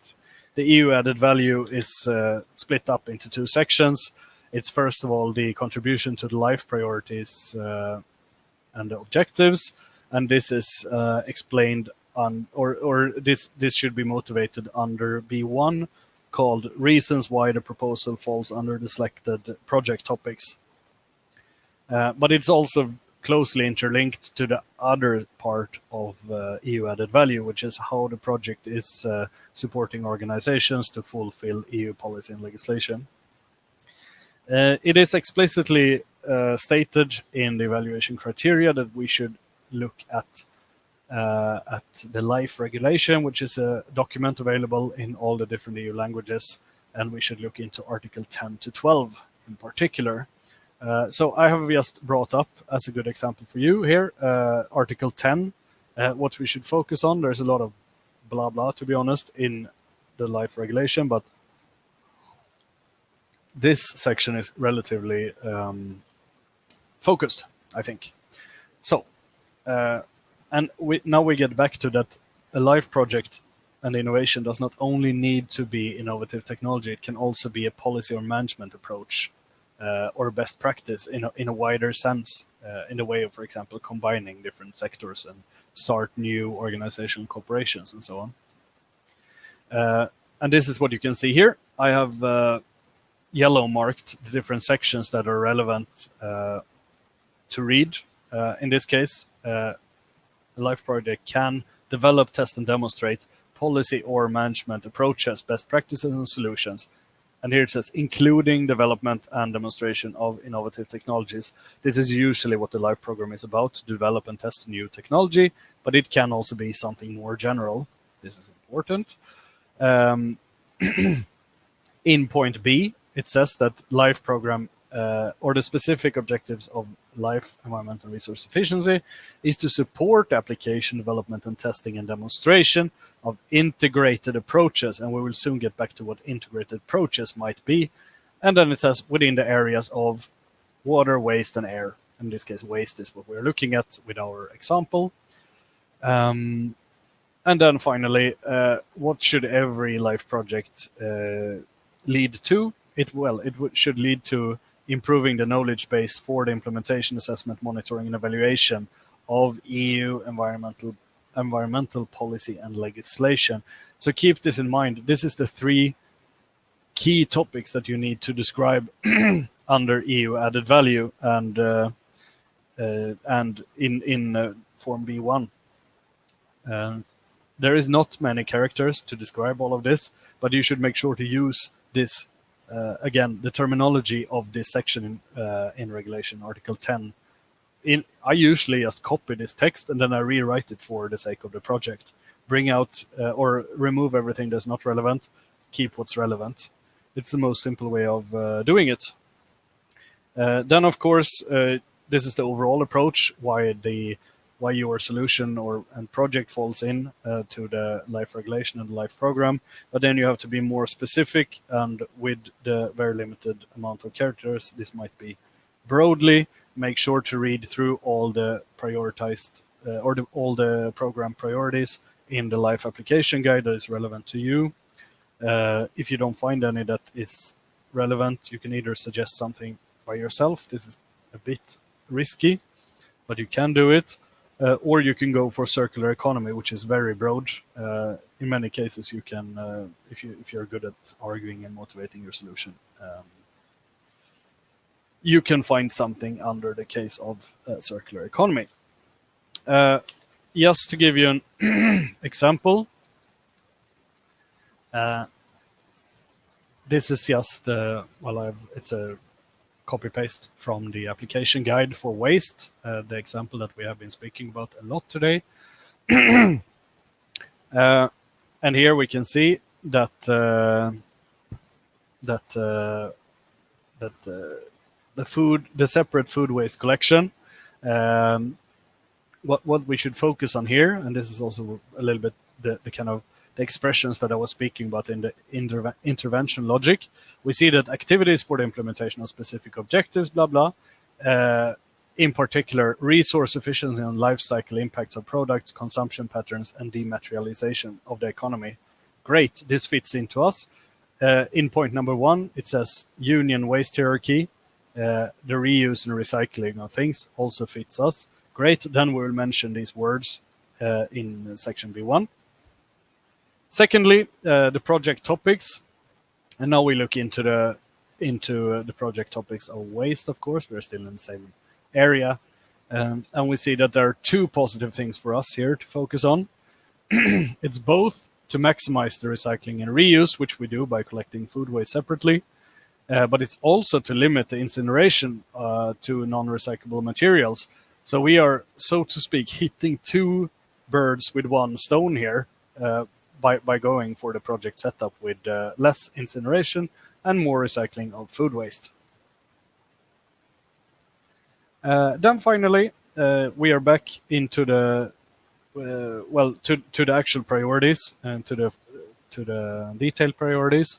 the EU added value is split up into two sections. It's first of all the contribution to the LIFE priorities and the objectives, and this is explained on, or this should be motivated under B1, called Reasons Why the Proposal Falls Under the Selected Project Topics. But it's also closely interlinked to the other part of EU added value, which is how the project is supporting organizations to fulfill EU policy and legislation. It is explicitly stated in the evaluation criteria that we should look at the LIFE regulation, which is a document available in all the different EU languages, and we should look into Article 10 to 12 in particular. So I have just brought up as a good example for you here, Article 10, what we should focus on. There's a lot of blah, blah, to be honest, in the LIFE regulation, but this section is relatively focused, I think. So, and now we get back to that a LIFE project and innovation does not only need to be innovative technology, it can also be a policy or management approach or best practice in a wider sense, in the way of, for example, combining different sectors and start new organizational corporations and so on. And this is what you can see here. I have yellow marked the different sections that are relevant to read. In this case, a LIFE project can develop, test, and demonstrate policy or management approaches, best practices, and solutions. And here it says, including development and demonstration of innovative technologies. This is usually what the LIFE program is about, to develop and test new technology, but it can also be something more general. This is important. In point B, it says that LIFE program or the specific objectives of LIFE, environmental resource efficiency, is to support application development and testing and demonstration of integrated approaches. And we will soon get back to what integrated approaches might be. And then it says within the areas of water, waste, and air. In this case, waste is what we're looking at with our example. And then finally, what should every LIFE project lead to? It should lead to improving the knowledge base for the implementation, assessment, monitoring, and evaluation of EU environmental policy and legislation. So keep this in mind. This is the 3 key topics that you need to describe under EU added value and in Form B1. There is not many characters to describe all of this, but you should make sure to use this, again, the terminology of this section in Regulation Article 10. I usually just copy this text and then I rewrite it for the sake of the project. Bring out or remove everything that's not relevant, keep what's relevant. It's the most simple way of doing it. Then, of course, this is the overall approach, why your solution and project falls in to the LIFE regulation and LIFE program. But then you have to be more specific, and with the very limited amount of characters, this might be broadly. Make sure to read through all the prioritized all the program priorities in the LIFE application guide that is relevant to you. If you don't find any that is relevant, you can either suggest something by yourself. This is a bit risky, but you can do it. Or you can go for circular economy, which is very broad. In many cases, you can, if you're good at arguing and motivating your solution, you can find something under the case of circular economy. Just to give you an example, this is just it's a copy-paste from the application guide for waste, the example that we have been speaking about a lot today. And here we can see that the separate food waste collection, what we should focus on here, and this is also a little bit the kind of the expressions that I was speaking about in the intervention logic. We see that activities for the implementation of specific objectives, blah, blah, in particular, resource efficiency and life cycle impacts of products, consumption patterns, and dematerialization of the economy. Great, this fits into us. In point number 1, it says union waste hierarchy. The reuse and recycling of things also fits us. Great, then we will mention these words in section B1. Secondly, the project topics, and now we look into the project topics of waste. Of course, we're still in the same area, and we see that there are 2 positive things for us here to focus on. It's both to maximize the recycling and reuse, which we do by collecting food waste separately, but it's also to limit the incineration to non-recyclable materials. So we are, so to speak, hitting 2 birds with 1 stone here. By going for the project setup with less incineration and more recycling of food waste. Then finally, we are back into the to the actual priorities and to the detailed priorities.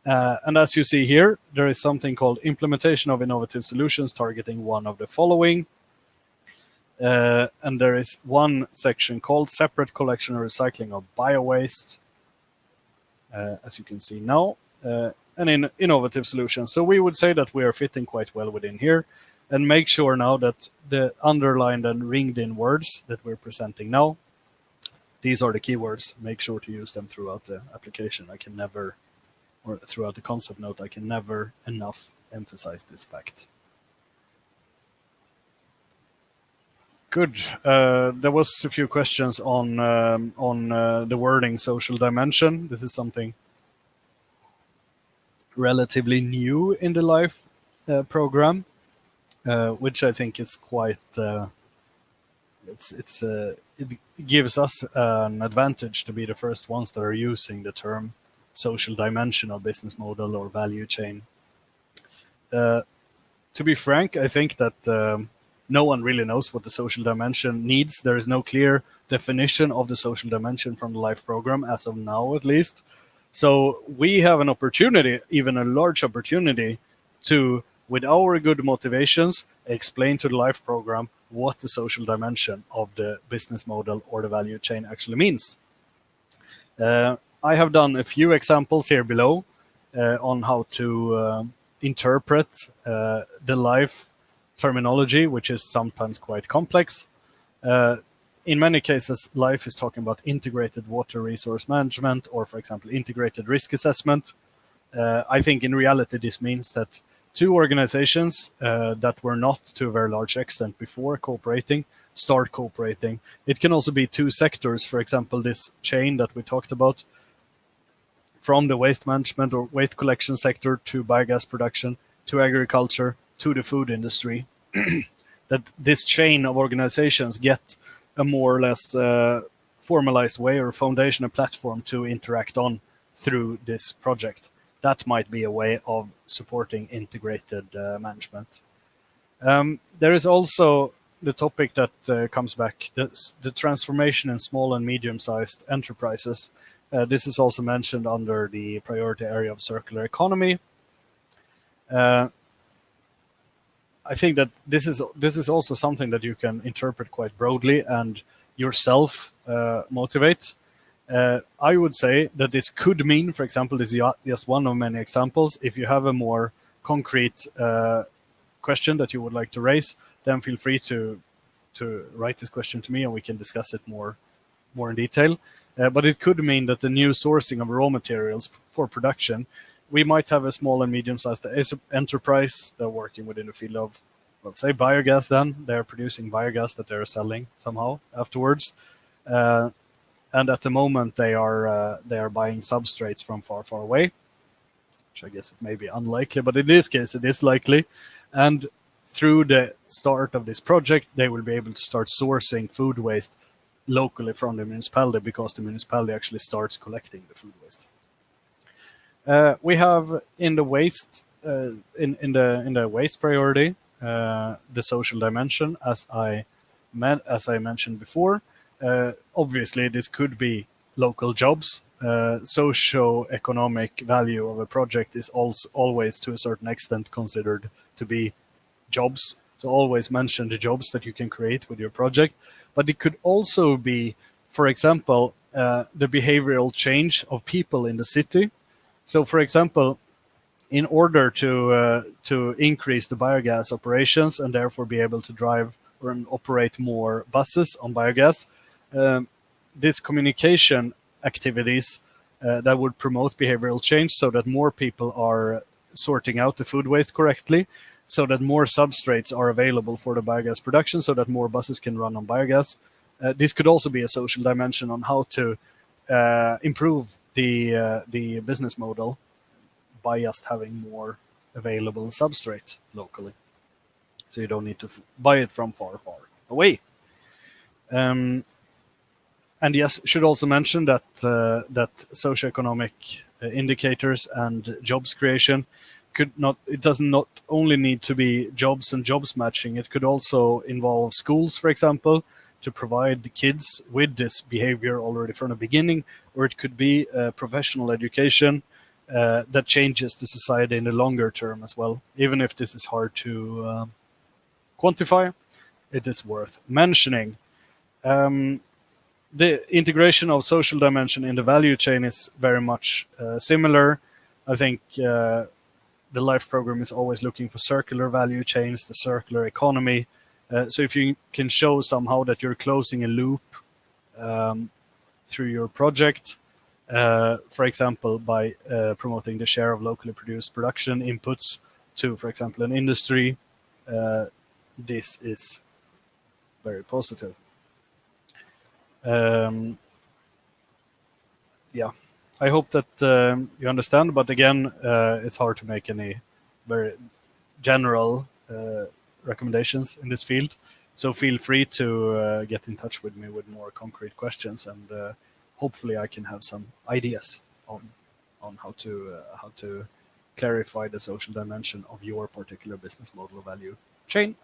And as you see here, there is something called implementation of innovative solutions targeting one of the following. And there is one section called separate collection and recycling of bio-waste, as you can see now. an innovative solution. So we would say that we are fitting quite well within here, and make sure now that the underlined and ringed in words that we're presenting now, these are the keywords. Make sure to use them throughout the application. I can never, or throughout the concept note, I can never enough emphasize this fact. Good. There was a few questions on the wording social dimension. This is something relatively new in the LIFE program, which I think is quite. It gives us an advantage to be the first ones that are using the term social dimension of business model or value chain. To be frank, I think that no one really knows what the social dimension needs. There is no clear definition of the social dimension from the LIFE program as of now, at least. So we have an opportunity, even a large opportunity, to, with our good motivations, explain to the LIFE program what the social dimension of the business model or the value chain actually means. I have done a few examples here below on how to interpret the LIFE terminology, which is sometimes quite complex. In many cases, LIFE is talking about integrated water resource management or, for example, integrated risk assessment. I think in reality, this means that two organizations that were not to a very large extent before cooperating start cooperating. It can also be two sectors, for example, this chain that we talked about, from the waste management or waste collection sector to biogas production, to agriculture, to the food industry, that this chain of organizations get a more or less formalized way or foundation, a platform to interact on through this project. That might be a way of supporting integrated management. There is also the topic that comes back, the transformation in small and medium-sized enterprises. This is also mentioned under the priority area of circular economy. I think that this is also something that you can interpret quite broadly and yourself motivate. I would say that this could mean, for example, this is just one of many examples. If you have a more concrete question that you would like to raise, then feel free to write this question to me and we can discuss it more in detail. But it could mean that the new sourcing of raw materials for production, we might have a small and medium-sized enterprise that are working within the field of, let's say, biogas then. They're producing biogas that they're selling somehow afterwards. And at the moment, they are buying substrates from far, far away, which I guess it may be unlikely, but in this case, it is likely. And through the start of this project, they will be able to start sourcing food waste locally from the municipality because the municipality actually starts collecting the food waste. We have in the waste in the waste priority the social dimension, as I mentioned before. Obviously, this could be local jobs. Socio-economic value of a project is also always, to a certain extent, considered to be jobs. So always mention the jobs that you can create with your project. But it could also be, for example, the behavioral change of people in the city. So, for example, in order to increase the biogas operations and therefore be able to drive or operate more buses on biogas, these communication activities that would promote behavioral change so that more people are sorting out the food waste correctly, so that more substrates are available for the biogas production, so that more buses can run on biogas. This could also be a social dimension on how to improve the business model by just having more available substrate locally. So you don't need to buy it from far, far away. And yes, should also mention that that socioeconomic indicators and jobs creation it doesn't not only need to be jobs and jobs matching. It could also involve schools, for example, to provide the kids with this behavior already from the beginning, or it could be professional education that changes the society in the longer term as well. Even if this is hard to quantify, it is worth mentioning. The integration of social dimension in the value chain is very much similar. I think the LIFE program is always looking for circular value chains, the circular economy. So if you can show somehow that you're closing a loop through your project, for example, by promoting the share of locally produced production inputs to, for example, an industry, this is very positive. Yeah, I hope that you understand, but again, it's hard to make any very general recommendations in this field. So feel free to get in touch with me with more concrete questions, and hopefully I can have some ideas on how to clarify the social dimension of your particular business model value chain.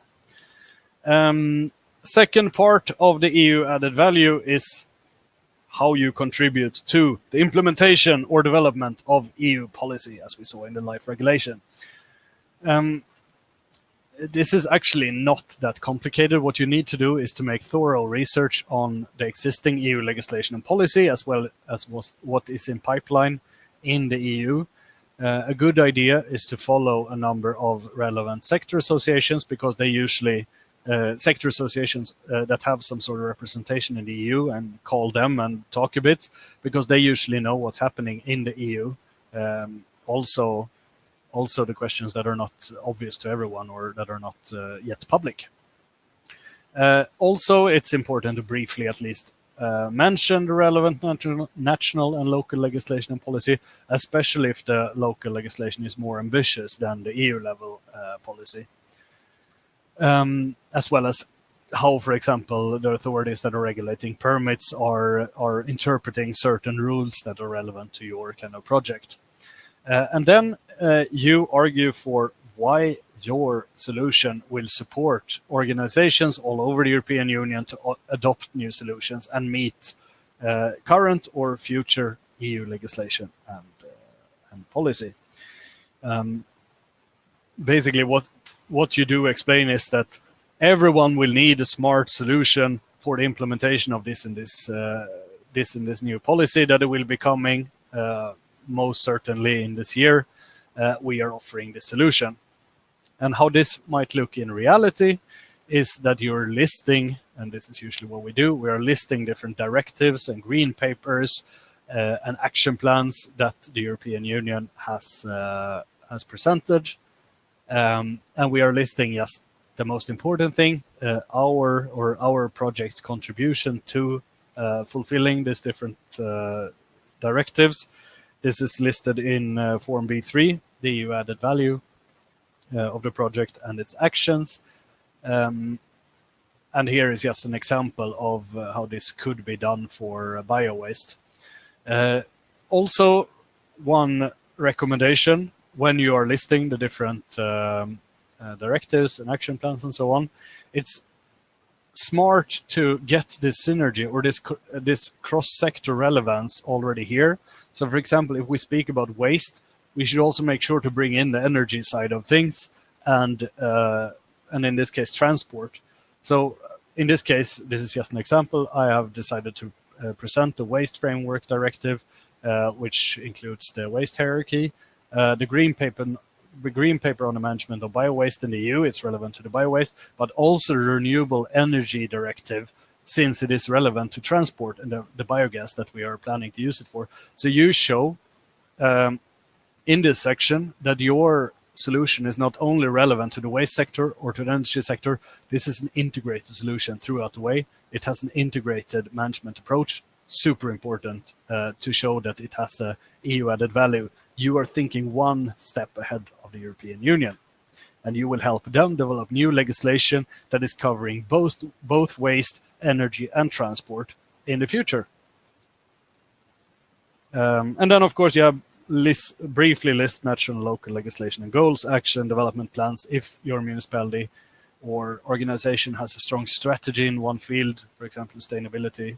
Second part of the EU added value is how you contribute to the implementation or development of EU policy, as we saw in the LIFE regulation. This is actually not that complicated. What you need to do is to make thorough research on the existing EU legislation and policy, as well as what is in pipeline in the EU. A good idea is to follow a number of relevant sector associations, because they usually sector associations that have some sort of representation in the EU, and call them and talk a bit, because they usually know what's happening in the EU. Also the questions that are not obvious to everyone or that are not yet public. Also, it's important to briefly at least mention the relevant national and local legislation and policy, especially if the local legislation is more ambitious than the EU level policy. As well as how, for example, the authorities that are regulating permits are interpreting certain rules that are relevant to your kind of project. And then you argue for why your solution will support organizations all over the European Union to adopt new solutions and meet current or future EU legislation and policy. Basically, what you do explain is that everyone will need a smart solution for the implementation of this in this new policy that will be coming most certainly in this year. We are offering this solution. And how this might look in reality is that you're listing, and this is usually what we do, we are listing different directives and green papers and action plans that the European Union has presented. And we are listing just the most important thing, our project's contribution to fulfilling these different directives. This is listed in Form B3, the EU added value of the project and its actions. And here is just an example of how this could be done for bio-waste. Also, one recommendation when you are listing the different directives and action plans and so on, it's smart to get this synergy or this cross-sector relevance already here. So, for example, if we speak about waste, we should also make sure to bring in the energy side of things and in this case, transport. So in this case, this is just an example. I have decided to present the Waste Framework Directive, which includes the waste hierarchy, the green paper on the management of biowaste in the EU, it's relevant to the biowaste, but also the Renewable Energy Directive, since it is relevant to transport and the biogas that we are planning to use it for. So you show in this section that your solution is not only relevant to the waste sector or to the energy sector, this is an integrated solution throughout the way. It has an integrated management approach, super important to show that it has a EU added value. You are thinking one step ahead of the European Union, and you will help them develop new legislation that is covering both waste, energy, and transport in the future. And then, of course, you have briefly list national and local legislation and goals, action, development plans. If your municipality or organization has a strong strategy in one field, for example, sustainability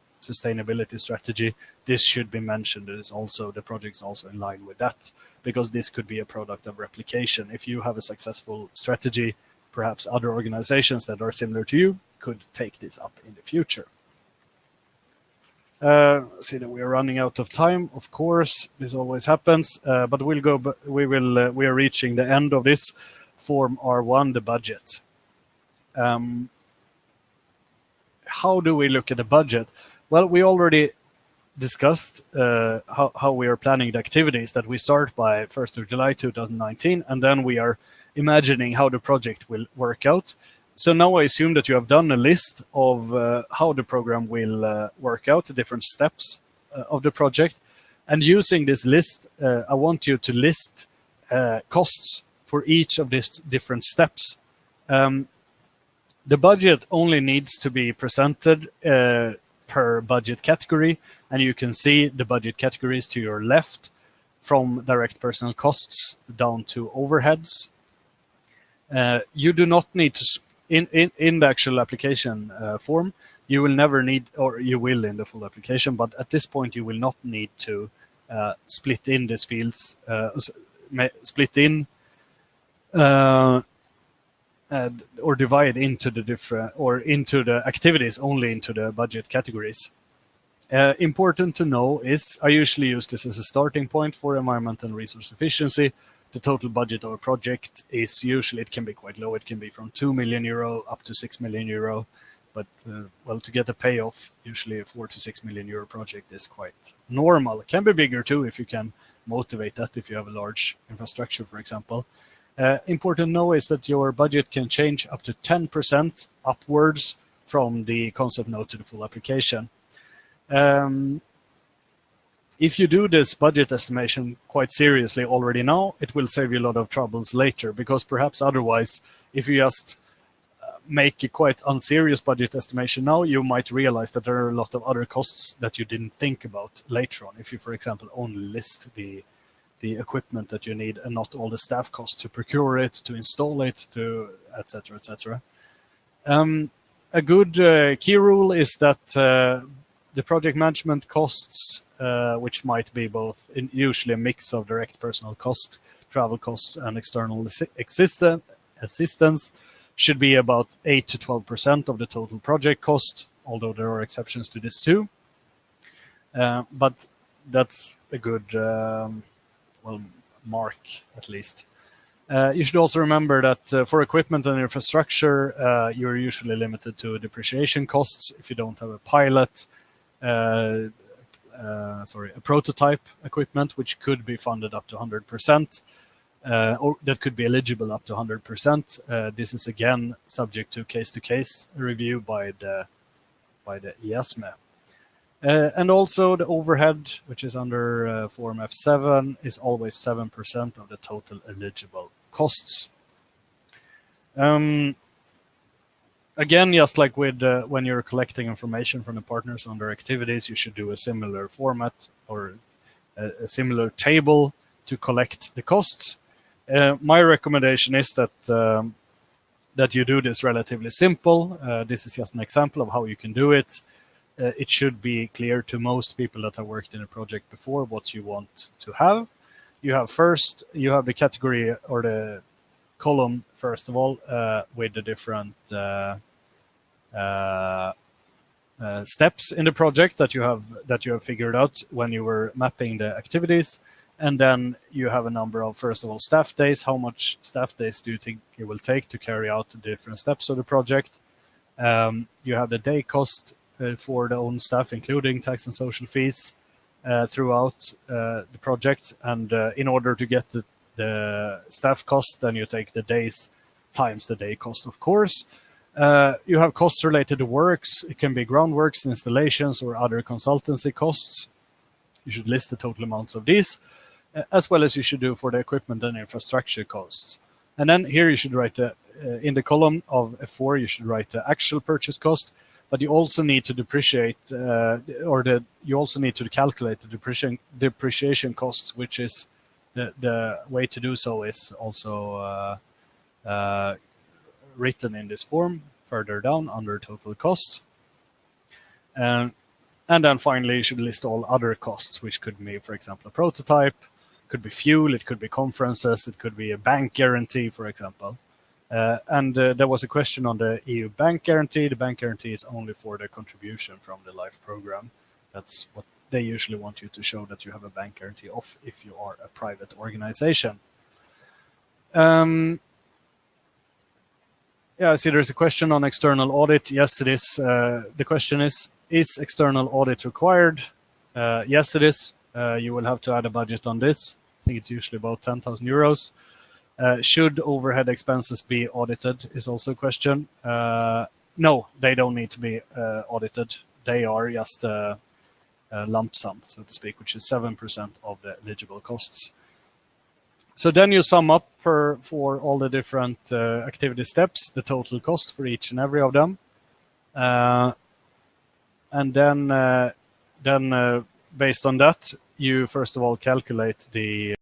strategy, this should be mentioned. The project is also in line with that, because this could be a product of replication. If you have a successful strategy, perhaps other organizations that are similar to you could take this up in the future. See that we are running out of time. Of course, this always happens, but we are reaching the end of this form R1, the budget. How do we look at the budget? Well, we already discussed how we are planning the activities, that we start by 1st of July 2019, and then we are imagining how the project will work out. So now I assume that you have done a list of how the program will work out, the different steps of the project. And using this list, I want you to list costs for each of these different steps. The budget only needs to be presented per budget category, and you can see the budget categories to your left, from direct personnel costs down to overheads. You do not need to, in the actual application form, you will never need, or you will in the full application, but at this point you will not need to split in these fields, split in or divide into the different, or into the activities only into the budget categories. Important to know is, I usually use this as a starting point for environment and resource efficiency. The total budget of a project is usually, it can be quite low. It can be from 2 million euro up to 6 million euro. But well, to get a payoff, usually a 4 to 6 million euro project is quite normal. It can be bigger too if you can motivate that, if you have a large infrastructure, for example. Important to know is that your budget can change up to 10% upwards from the concept note to the full application. If you do this budget estimation quite seriously already now, it will save you a lot of troubles later, because perhaps otherwise, if you just make a quite unserious budget estimation now, you might realize that there are a lot of other costs that you didn't think about later on. If you, for example, only list the equipment that you need and not all the staff costs to procure it, to install it, to etc., etc. A good key rule is that the project management costs, which might be both usually a mix of direct personal cost, travel costs, and external assistance, should be about 8 to 12% of the total project cost, although there are exceptions to this too. But that's a good well, mark, at least. You should also remember that for equipment and infrastructure, you're usually limited to depreciation costs if you don't have a pilot, a prototype equipment, which could be funded up to 100%, or that could be eligible up to 100%. This is again subject to case-to-case review by the IASME. And also the overhead, which is under Form F7, is always 7% of the total eligible costs. Again, just like with when you're collecting information from the partners on their activities, you should do a similar format or a similar table to collect the costs. My recommendation is that you do this relatively simple. This is just an example of how you can do it. It should be clear to most people that have worked in a project before what you want to have. You have the category or the column, first of all, with the different steps in the project that you have figured out when you were mapping the activities. And then you have a number of, first of all, staff days. How much staff days do you think it will take to carry out the different steps of the project? You have the day cost for the own staff, including tax and social fees throughout the project. And in order to get the staff cost, then you take the days times the day cost, of course. You have costs related to works. It can be groundworks, installations, or other consultancy costs. You should list the total amounts of these, as well as you should do for the equipment and infrastructure costs. And then here you should write in the column of F4, you should write the actual purchase cost, but you also need to depreciate, you also need to calculate the depreciation costs, which is the way to do so is also written in this form further down under total cost. And then finally, you should list all other costs, which could be, for example, a prototype, could be fuel, it could be conferences, it could be a bank guarantee, for example. And there was a question on the EU bank guarantee. The bank guarantee is only for the contribution from the LIFE program. That's what they usually want you to show that you have a bank guarantee of if you are a private organization. Yeah, I see there's a question on external audit. Yes, it is. The question is external audit required? Yes, it is. You will have to add a budget on this. I think it's usually about 10,000 euros. Should overhead expenses be audited is also a question. No, they don't need to be audited. They are just a lump sum, so to speak, which is 7% of the eligible costs. So then you sum up for all the different activity steps, the total cost for each and every of them. And then based on that, you first of all calculate the